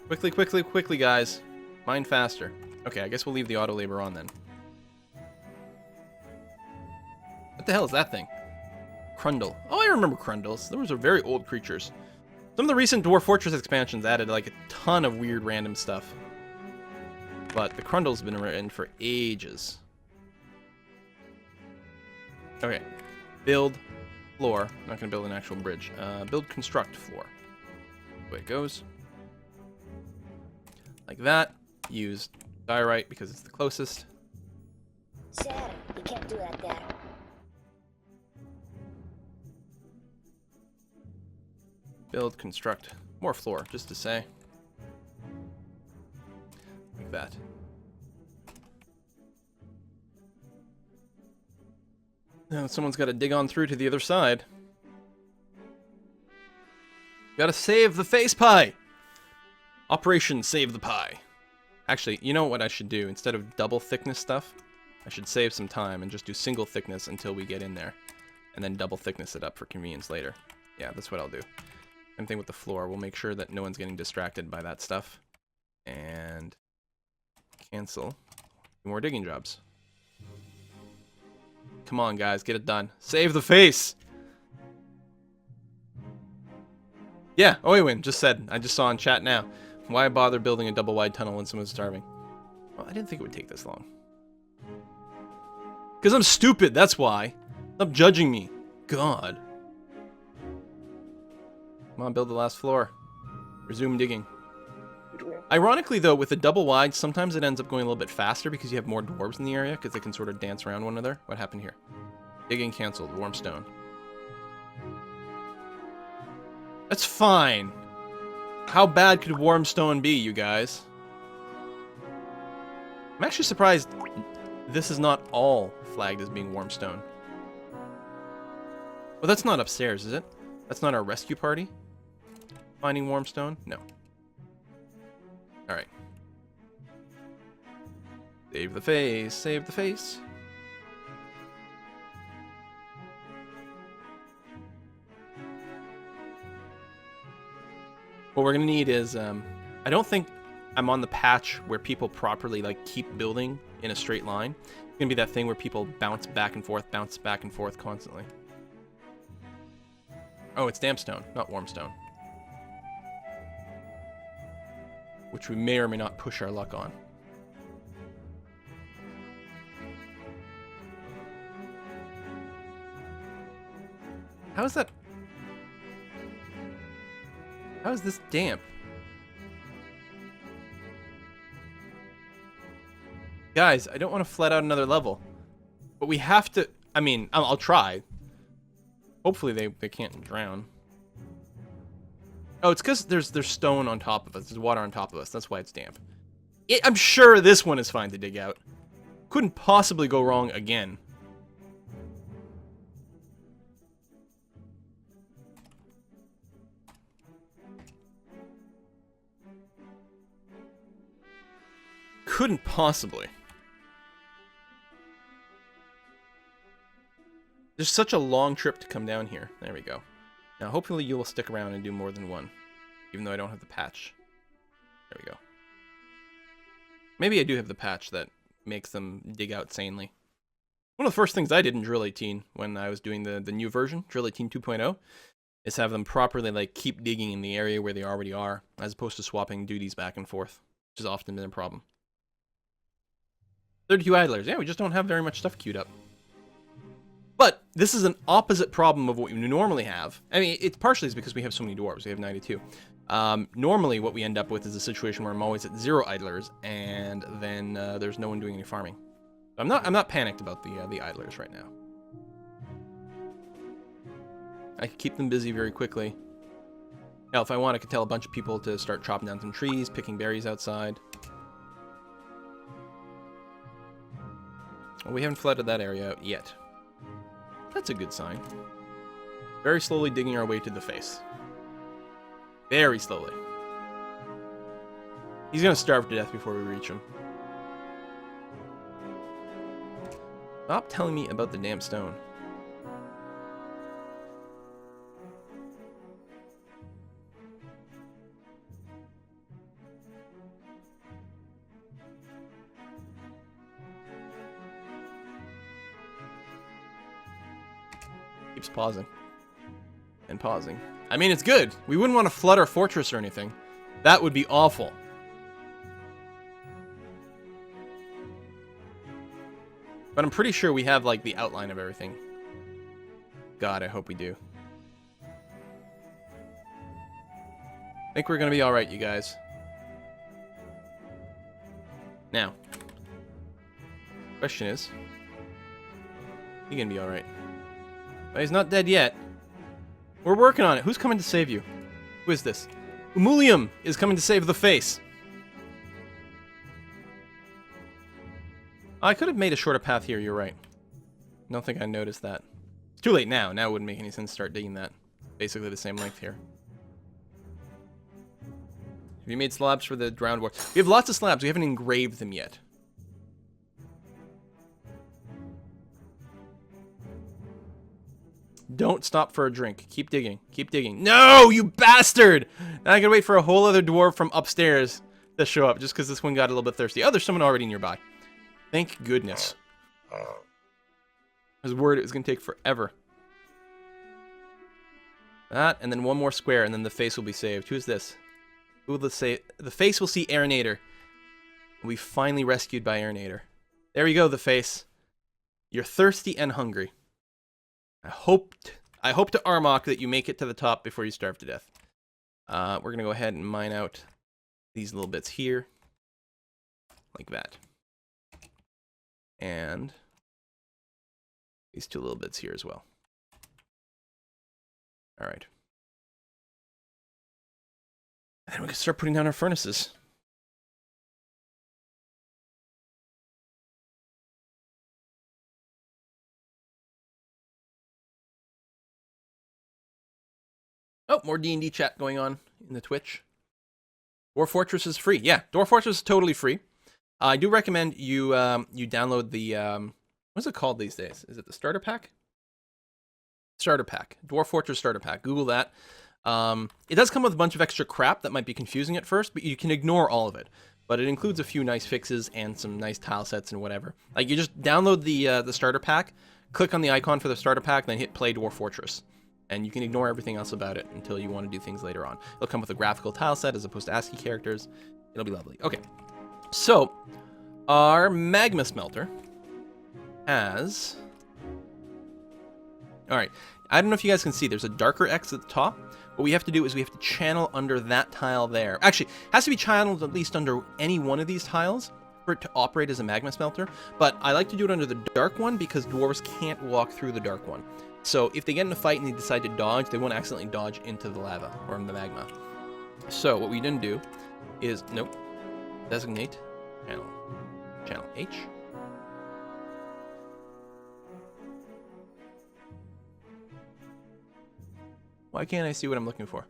Quickly, quickly, quickly, guys. Mine faster. Okay, I guess we'll leave the auto labor on then. What the hell is that thing? Crundle. Oh, I remember Crundles. Those are very old creatures. Some of the recent Dwarf Fortress expansions added like a ton of weird random stuff. But the Crundle's been written for ages. Okay. Build floor. I'm not going to build an actual bridge. Build construct floor. Way it goes. Like that. Use diorite because it's the closest. Sir, you can't do that there. Build, construct, more floor, just to say. Like that. Now someone's got to dig on through to the other side. Gotta save the face pie! Operation Save the Pie. Actually, you know what I should do? Instead of double thickness stuff, I should save some time and just do single thickness until we get in there. And then double thickness it up for convenience later. Yeah, that's what I'll do. Same thing with the floor. We'll make sure that no one's getting distracted by that stuff. And cancel. More digging jobs. Come on, guys. Get it done. Save the face! Yeah, Oiwin just said. I just saw in chat now. Why bother building a double-wide tunnel when someone's starving? Well, I didn't think it would take this long. Because I'm stupid, that's why. Stop judging me. God. Come on, build the last floor. Resume digging. Ironically, though, with the double wide, sometimes it ends up going a little bit faster because you have more dwarves in the area, because they can sort of dance around one another. What happened here? Digging canceled. Warm stone. That's fine. How bad could warm stone be, you guys? I'm actually surprised this is not all flagged as being warm stone. Well, that's not upstairs, is it? That's not our rescue party? Finding warm stone? No. Alright. Save the face, save the face. What we're gonna need is, I don't think I'm on the patch where people properly, like, keep building in a straight line. It's gonna be that thing where people bounce back and forth constantly. Oh, it's damp stone, not warm stone. Which we may or may not push our luck on. How is that? How is this damp? Guys, I don't want to flat out another level. But we have to... I mean, I'll try. Hopefully they can't drown. Oh, it's because there's stone on top of us. There's water on top of us. That's why it's damp. I'm sure this one is fine to dig out. Couldn't possibly go wrong again. Couldn't possibly. There's such a long trip to come down here. There we go. Now, hopefully you will stick around and do more than one. Even though I don't have the patch. There we go. Maybe I do have the patch that makes them dig out sanely. One of the first things I did in Drill 18 when I was doing the new version, Drill 18 2.0, is have them properly like keep digging in the area where they already are, as opposed to swapping duties back and forth, which has often been a problem. 32 idlers. Yeah, we just don't have very much stuff queued up. But this is an opposite problem of what we normally have. I mean, it's partially because we have so many dwarves. We have 92. Normally, what we end up with is a situation where I'm always at 0 idlers, and then there's no one doing any farming. I'm not panicked about the idlers right now. I can keep them busy very quickly. Now, if I want, I could tell a bunch of people to start chopping down some trees, picking berries outside. Well, we haven't flooded that area out yet. That's a good sign. Very slowly digging our way to the face. Very slowly. He's gonna starve to death before we reach him. Stop telling me about the damn stone. Keeps pausing. And pausing. I mean, it's good. We wouldn't want to flood our fortress or anything. That would be awful. But I'm pretty sure we have, like, the outline of everything. God, I hope we do. I think we're gonna be alright, you guys. Now. Question is... You gonna be alright? But he's not dead yet. We're working on it. Who's coming to save you? Who is this? Umulium is coming to save the face. I could have made a shorter path here, you're right. I don't think I noticed that. It's too late now. Now it wouldn't make any sense to start digging that. Basically the same length here. Have you made slabs for the groundwork? We have lots of slabs. We haven't engraved them yet. Don't stop for a drink. Keep digging. Keep digging. No, you bastard! Now I gotta wait for a whole other dwarf from upstairs to show up just because this one got a little bit thirsty. Oh, there's someone already nearby. Thank goodness. I was worried it was gonna take forever. That, and then one more square, and then the face will be saved. Who's this? Who will say the face will see Aeronator. We finally rescued by Aeronator. There you go, the face. You're thirsty and hungry. I hope to Armok that you make it to the top before you starve to death. We're going to go ahead and mine out these little bits here. Like that. And these two little bits here as well. Alright. And then we can start putting down our furnaces. Oh, more D&D chat going on in the Twitch. Dwarf Fortress is free. Yeah, Dwarf Fortress is totally free. I do recommend you you download the what's it called these days? Is it the starter pack? Starter pack. Dwarf Fortress starter pack. Google that. It does come with a bunch of extra crap that might be confusing at first, but you can ignore all of it. But it includes a few nice fixes and some nice tile sets and whatever. Like, you just download the starter pack, click on the icon for the starter pack, then hit play Dwarf Fortress. And you can ignore everything else about it until you want to do things later on. It'll come with a graphical tile set as opposed to ASCII characters. It'll be lovely. Okay, so our magma smelter has... Alright, I don't know if you guys can see, there's a darker X at the top. What we have to do is we have to channel under that tile there. Actually, it has to be channeled at least under any one of these tiles for it to operate as a magma smelter. But I like to do it under the dark one because dwarves can't walk through the dark one. So if they get in a fight and they decide to dodge, they won't accidentally dodge into the lava or in the magma. So what we didn't do is, nope, designate channel H. Why can't I see what I'm looking for?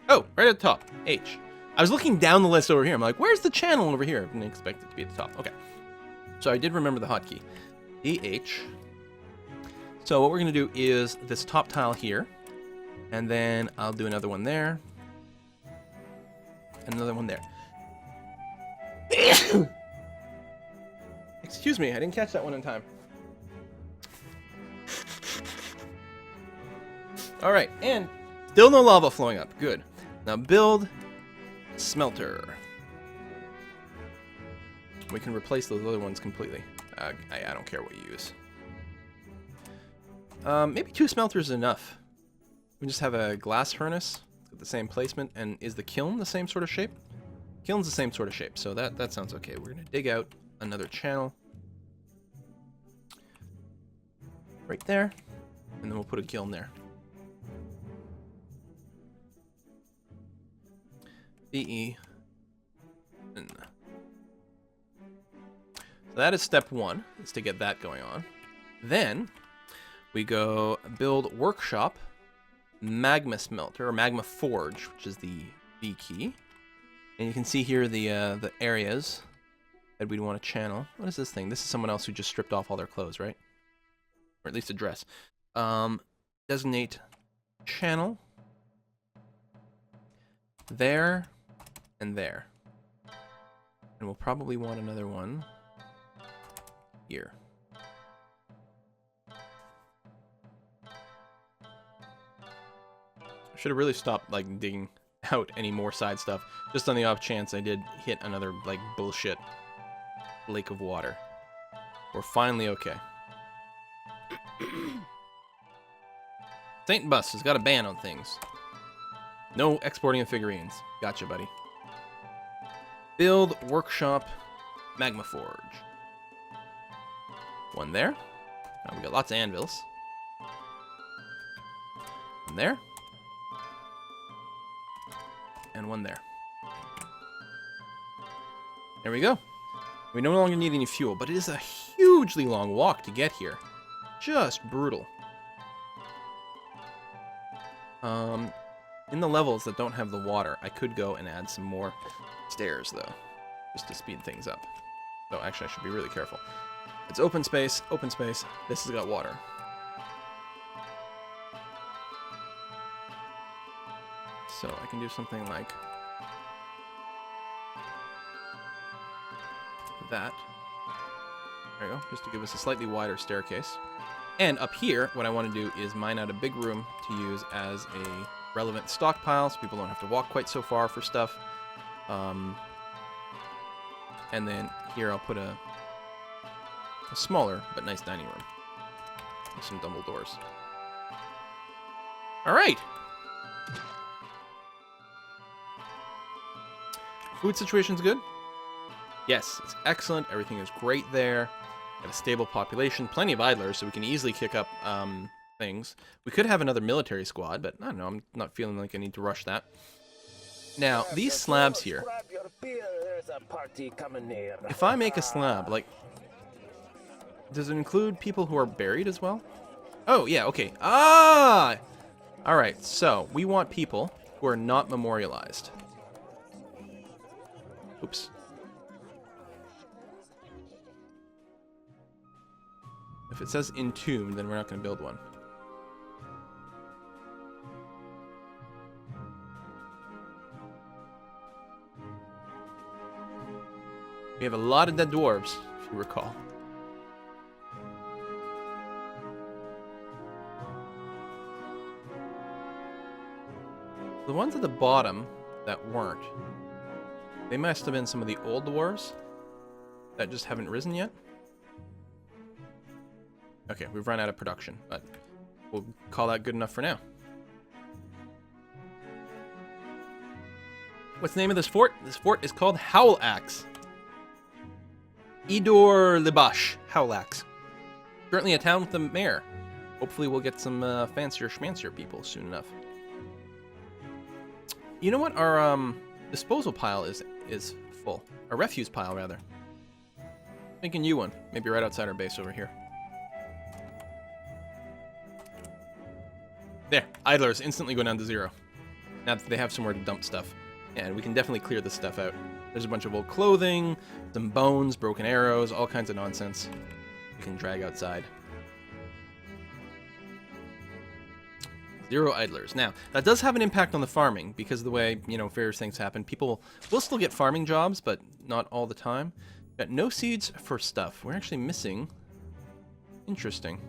Oh, right at the top, H. I was looking down the list over here. I'm like, where's the channel over here? I didn't expect it to be at the top. Okay. So I did remember the hotkey. EH. So what we're going to do is this top tile here. And then I'll do another one there. And another one there. Excuse me, I didn't catch that one in time. Alright, and still no lava flowing up. Good. Now build smelter. We can replace those other ones completely. I don't care what you use. Maybe 2 smelters is enough. We just have a glass furnace with the same placement. And is the kiln the same sort of shape? Kiln's the same sort of shape, so that sounds okay. We're going to dig out another channel. Right there. And then we'll put a kiln there. BE. So that is step 1, is to get that going on. Then we go build workshop, magma smelter, or magma forge, which is the B key. And you can see here the areas that we'd want to channel. What is this thing? This is someone else who just stripped off all their clothes, right? Or at least a dress. Designate channel. There and there. And we'll probably want another one here. I should have really stopped like digging out any more side stuff, just on the off chance I did hit another like bullshit lake of water. We're finally okay. Saint Bus has got a ban on things. No exporting of figurines. Gotcha, buddy. Build workshop magma forge. One there. Oh, we got lots of anvils. One there. And one there. There we go. We no longer need any fuel, but it is a hugely long walk to get here. Just brutal. In the levels that don't have the water, I could go and add some more stairs, though, just to speed things up. So actually, I should be really careful. It's open space, open space. This has got water. So I can do something like that. There we go, just to give us a slightly wider staircase. And up here, what I want to do is mine out a big room to use as a relevant stockpile, so people don't have to walk quite so far for stuff. And then here I'll put a smaller but nice dining room with some double doors. All right. Food situation's good. Yes, it's excellent. Everything is great there. Got a stable population, plenty of idlers, so we can easily kick up things. We could have another military squad, but I don't know. I'm not feeling like I need to rush that. Now, these slabs here. If I make a slab, like, does it include people who are buried as well? Oh, yeah, okay. Ah! All right, so we want people who are not memorialized. Oops. If it says entombed, then we're not going to build one. We have a lot of dead dwarves, if you recall. The ones at the bottom that weren't, they must have been some of the old dwarves that just haven't risen yet. Okay, we've run out of production, but we'll call that good enough for now. What's the name of this fort? This fort is called Howlaxe. Idor Libash, Howlaxe. Currently a town with a mayor. Hopefully we'll get some fancier schmancier people soon enough. You know what? Our disposal pile is full. Our refuse pile, rather. Making you one. Maybe right outside our base over here. There. Idlers instantly go down to 0. Now that they have somewhere to dump stuff. And we can definitely clear this stuff out. There's a bunch of old clothing, some bones, broken arrows, all kinds of nonsense we can drag outside. 0 idlers. Now, that does have an impact on the farming, because of the way, you know, various things happen. People will still get farming jobs, but not all the time. Got no seeds for stuff. We're actually missing... Interesting.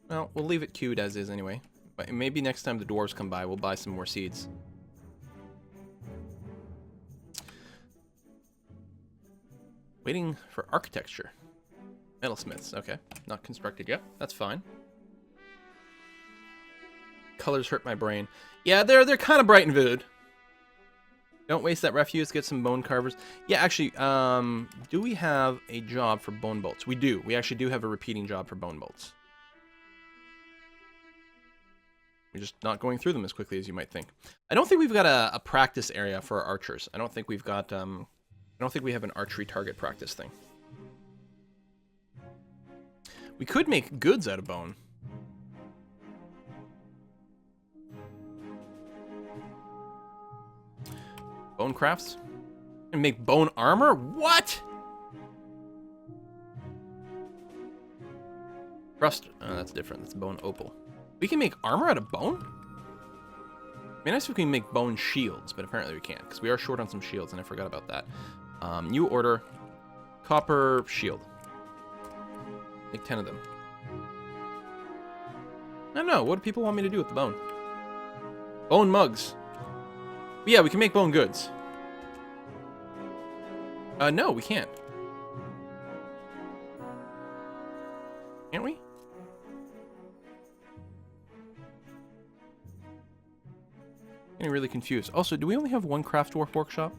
Well, we'll leave it queued as is anyway. But maybe next time the dwarves come by, we'll buy some more seeds. Waiting for architecture. Metalsmiths. Okay. Not constructed yet. That's fine. Colors hurt my brain. Yeah, they're kind of bright and vivid. Don't waste that refuse. Get some bone carvers. Yeah, actually, do we have a job for bone bolts? We do. We actually do have a repeating job for bone bolts. We're just not going through them as quickly as you might think. I don't think we've got a practice area for our archers. I don't think we've got, I don't think we have an archery target practice thing. We could make goods out of bone. Bone crafts? And make bone armor? What? Rust. Oh, that's different. That's bone opal. We can make armor out of bone? It'd be nice if we can make bone shields, but apparently we can't, because we are short on some shields, and I forgot about that. New order. Copper shield. Make 10 of them. I don't know. What do people want me to do with the bone? Bone mugs. But yeah, we can make bone goods. No, we can't. Can't we? Getting really confused. Also, do we only have one craft dwarf workshop?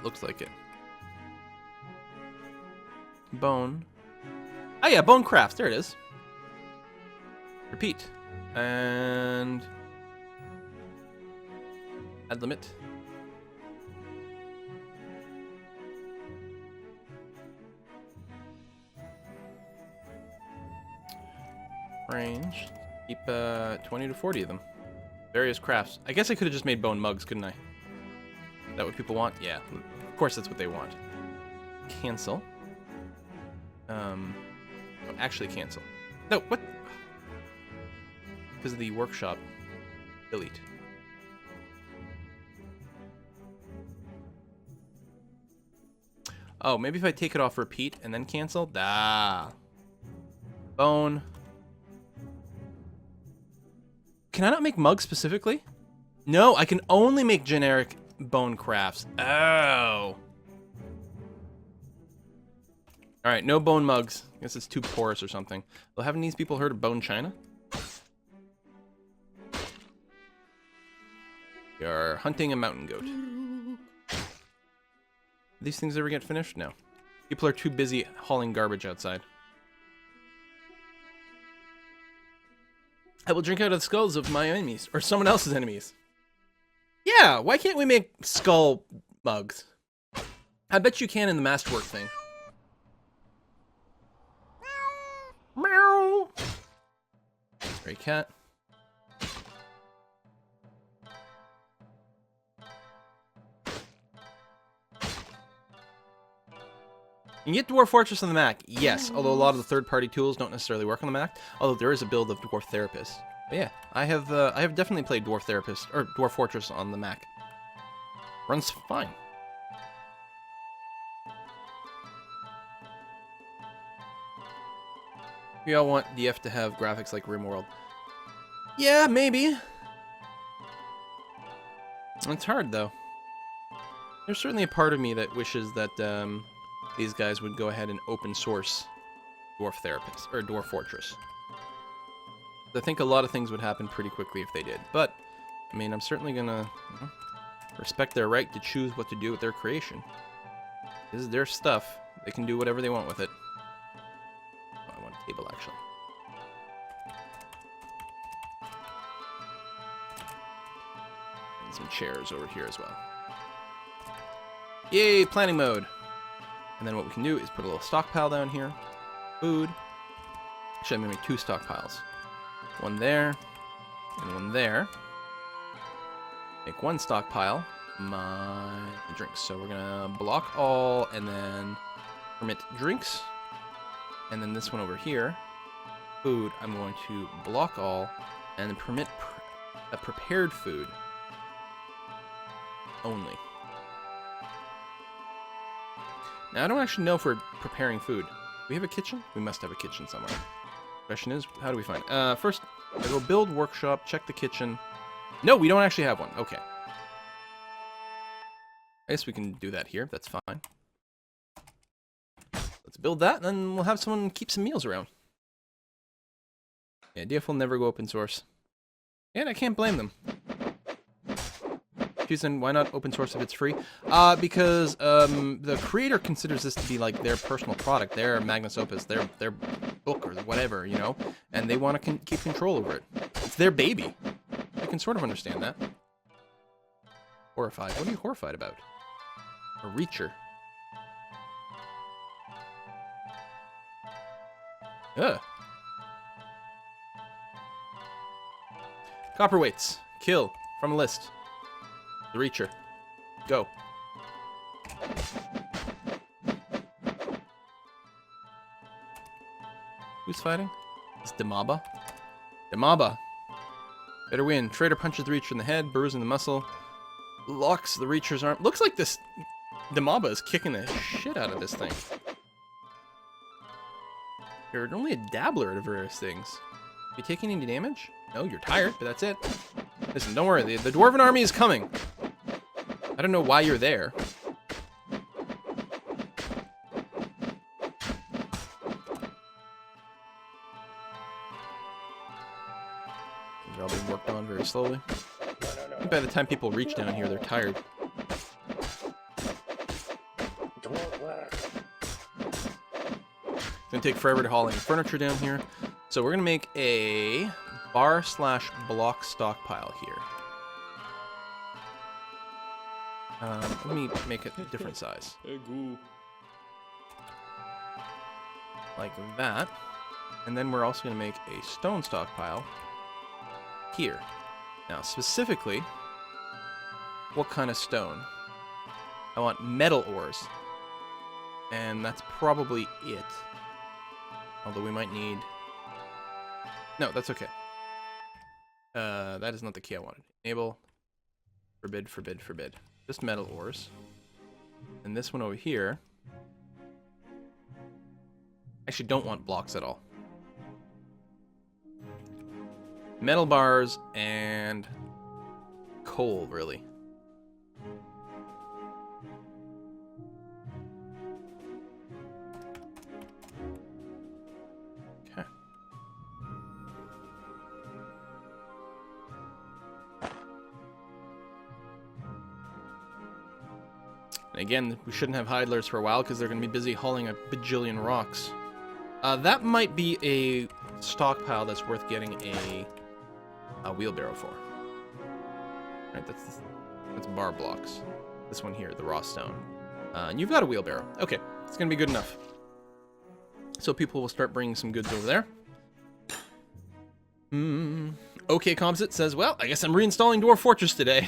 Looks like it. Bone. Oh yeah, bone crafts. There it is. Repeat. And... add limit. Range. Keep 20 to 40 of them. Various crafts. I guess I could have just made bone mugs, couldn't I? Is that what people want? Yeah. Of course that's what they want. Cancel. Oh, actually cancel. No, what? Because of the workshop. Delete. Oh, maybe if I take it off repeat and then cancel? Ah. Bone. Can I not make mugs specifically? No, I can only make generic bone crafts. Oh. Alright, no bone mugs. I guess it's too porous or something. Well, haven't these people heard of bone china? You're hunting a mountain goat. These things ever get finished? No. People are too busy hauling garbage outside. I will drink out of the skulls of my enemies, or someone else's enemies. Yeah, why can't we make skull mugs? I bet you can in the masterwork thing. Meow. Stray cat. You can get Dwarf Fortress on the Mac, yes, although a lot of the third-party tools don't necessarily work on the Mac, although there is a build of Dwarf Therapist. But yeah, I have definitely played Dwarf Therapist, or Dwarf Fortress on the Mac. Runs fine. We all want DF to have graphics like RimWorld. Yeah, maybe. It's hard, though. There's certainly a part of me that wishes that, these guys would go ahead and open source Dwarf Therapist, or Dwarf Fortress. I think a lot of things would happen pretty quickly if they did. But, I mean, I'm certainly gonna respect their right to choose what to do with their creation. This is their stuff. They can do whatever they want with it. Oh, I want a table, actually. And some chairs over here as well. Yay, planning mode! And then what we can do is put a little stockpile down here. Food. Actually, I'm going to make 2 stockpiles. One there, and one there. Make 1 stockpile. My drinks. So we're going to block all, and then permit drinks. And then this one over here, food, I'm going to block all, and then permit a prepared food only. Now, I don't actually know if we're preparing food. Do we have a kitchen? We must have a kitchen somewhere. Question is, how do we find it? First, I go build workshop, check the kitchen. No, we don't actually have one. Okay. I guess we can do that here. That's fine. Let's build that, and then we'll have someone keep some meals around. Yeah, DF will never go open source. And I can't blame them. Then why not open source if it's free? Because the creator considers this to be like their personal product, their magnus opus, their book or whatever, you know, and they want to keep control over it. It's their baby. I can sort of understand that. Horrified. What are you horrified about? A reacher. Ugh. Copperweights. Kill. From a list. The Reacher. Go. Who's fighting? It's Demaba. Demaba. Better win. Traitor punches the Reacher in the head, bruising the muscle. Locks the Reacher's arm. Looks like this Demaba is kicking the shit out of this thing. You're only a dabbler at various things. You taking any damage? No, you're tired, but that's it. Listen, don't worry. The Dwarven army is coming. I don't know why you're there. They're all being worked on very slowly. And by the time people reach down here, they're tired. It's gonna take forever to haul any furniture down here. So we're gonna make a bar/block stockpile here. Let me make it a different size. Like that. And then we're also going to make a stone stockpile here. Now, specifically, what kind of stone? I want metal ores. And that's probably it. Although we might need... No, that's okay. That is not the key I wanted. Enable. Forbid, forbid, forbid. Just metal ores. And this one over here. Actually, don't want blocks at all. Metal bars and coal, really. Okay. And again, we shouldn't have idlers for a while because they're going to be busy hauling a bajillion rocks. That might be a stockpile that's worth getting a wheelbarrow for. Right, that's bar blocks. This one here, the raw stone. And you've got a wheelbarrow. Okay, it's going to be good enough. So people will start bringing some goods over there. Okay, Composite says, well, I guess I'm reinstalling Dwarf Fortress today.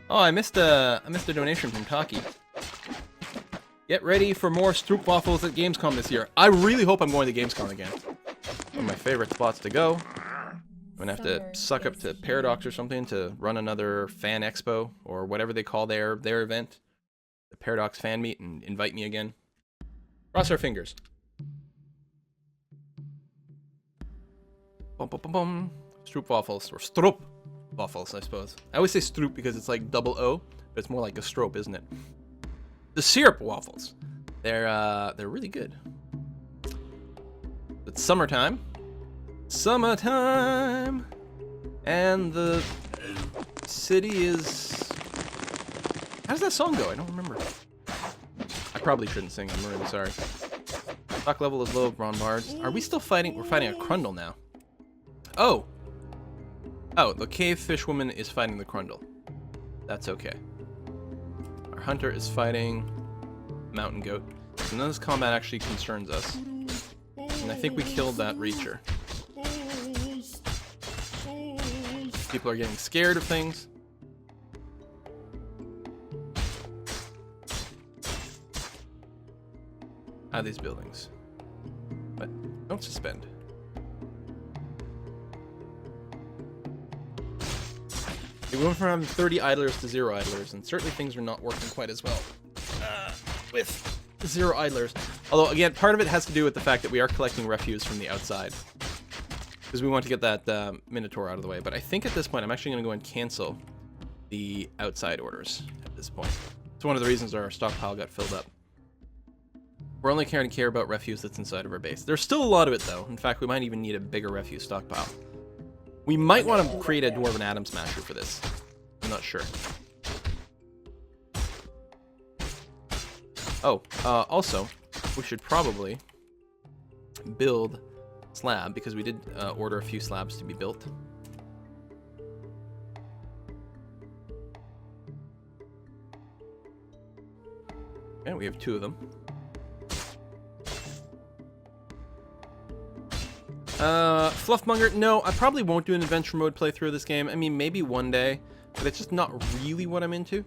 Oh, I missed a donation from Taki. Get ready for more Stroop Waffles at Gamescom this year. I really hope I'm going to Gamescom again. One of my favorite spots to go. I'm gonna have to suck up to Paradox or something to run another fan expo or whatever they call their event, the Paradox fan meet, and invite me again. Cross our fingers. Bum, bum, bum, bum. Stroop Waffles, or Stroop Waffles, I suppose. I always say Stroop because it's like double O, but it's more like a stroop, isn't it? The syrup waffles. They're really good. It's summertime, Summertime! And the city is... How does that song go? I don't remember. I probably shouldn't sing. I'm really sorry. Stock level is low of Bron Bards. Are we still fighting? We're fighting a Crundle now. Oh! Oh, the cave fish woman is fighting the Crundle. That's okay. Our hunter is fighting mountain goat. So none of this combat actually concerns us. And I think we killed that Reacher. People are getting scared of things. How these buildings? But don't suspend. We went from having 30 idlers to 0 idlers, and certainly things are not working quite as well with 0 idlers. Although, again, part of it has to do with the fact that we are collecting refuse from the outside. Because we want to get that Minotaur out of the way. But I think at this point, I'm actually going to go and cancel the outside orders at this point. It's one of the reasons our stockpile got filled up. We're only going to care about refuse that's inside of our base. There's still a lot of it, though. In fact, we might even need a bigger refuse stockpile. We might want to create a Dwarven Atom Smasher for this. I'm not sure. Oh, also, we should probably build slab, because we did order a few slabs to be built. And we have 2 of them. Fluffmonger, no, I probably won't do an adventure mode playthrough of this game. I mean, maybe one day, but it's just not really what I'm into.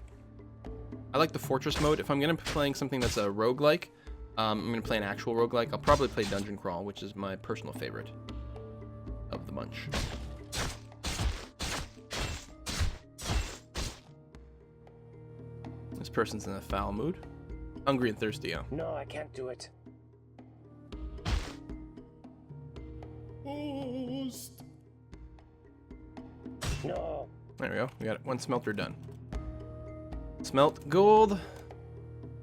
I like the fortress mode. If I'm going to be playing something that's a roguelike, I'm going to play an actual roguelike. I'll probably play Dungeon Crawl, which is my personal favorite of the bunch. This person's in a foul mood. Hungry and thirsty, huh? No, I can't do it. No. There we go. We got 1 smelter done. Smelt gold.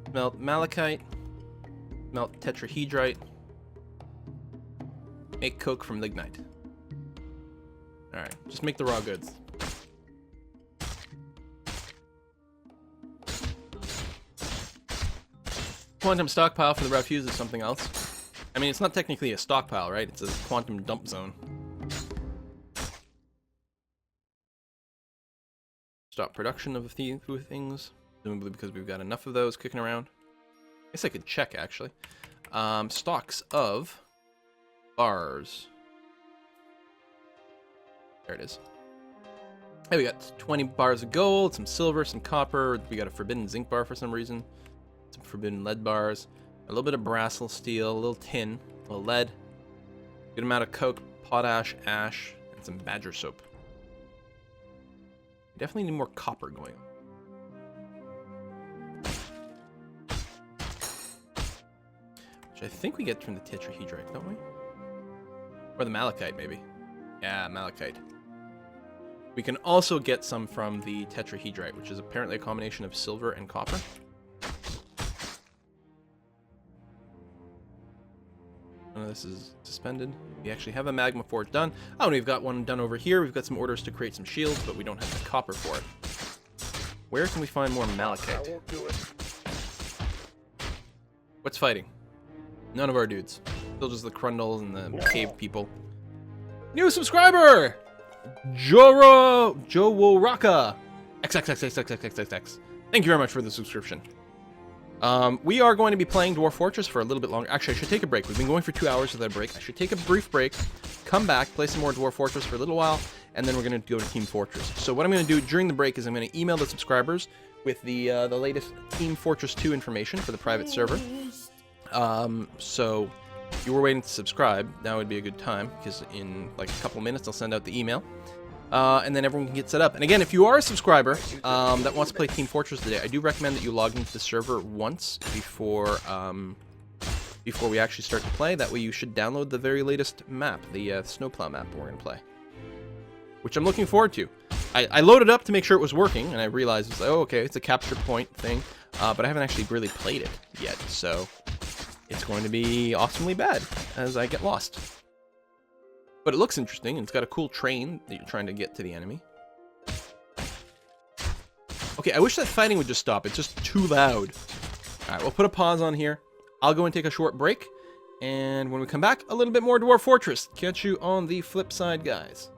Smelt malachite. Smelt tetrahedrite. Make coke from lignite. Alright, just make the raw goods. Quantum stockpile for the refuse is something else. I mean, it's not technically a stockpile, right? It's a quantum dump zone. Stop production of a few things, presumably because we've got enough of those kicking around. I guess I could check, actually. Stocks of bars. There it is. Hey, we got 20 bars of gold, some silver, some copper. We got a forbidden zinc bar for some reason. Some forbidden lead bars. A little bit of brass, a little steel, a little tin, a little lead. Good amount of coke, potash, ash, and some badger soap. We definitely need more copper going. Which I think we get from the tetrahedrite, don't we? Or the malachite, maybe. Yeah, malachite. We can also get some from the tetrahedrite, which is apparently a combination of silver and copper. This is suspended. We actually have a magma forge done. Oh, and we've got one done over here. We've got some orders to create some shields, but we don't have the copper for it. Where can we find more malachite? I won't do it. What's fighting? None of our dudes. Still just the Crundles and the cave people. New subscriber! Joworaka! XXXXXXXX. Thank you very much for the subscription. We are going to be playing Dwarf Fortress for a little bit longer. Actually, I should take a break. We've been going for 2 hours without a break. I should take a brief break, come back, play some more Dwarf Fortress for a little while, and then we're going to go to Team Fortress. So what I'm going to do during the break is I'm going to email the subscribers with the latest Team Fortress 2 information for the private server. So if you were waiting to subscribe, now would be a good time, because in like a couple minutes I'll send out the email. And then everyone can get set up. And again, if you are a subscriber that wants to play Team Fortress today, I do recommend that you log into the server once before we actually start to play. That way you should download the very latest map, the snowplow map we're going to play. Which I'm looking forward to. I loaded up to make sure it was working, and I realized, it's like, oh, okay, it's a capture point thing. But I haven't actually really played it yet, so it's going to be awesomely bad as I get lost. But it looks interesting, and it's got a cool train that you're trying to get to the enemy. Okay, I wish that fighting would just stop. It's just too loud. Alright, we'll put a pause on here. I'll go and take a short break. And when we come back, a little bit more Dwarf Fortress. Catch you on the flip side, guys.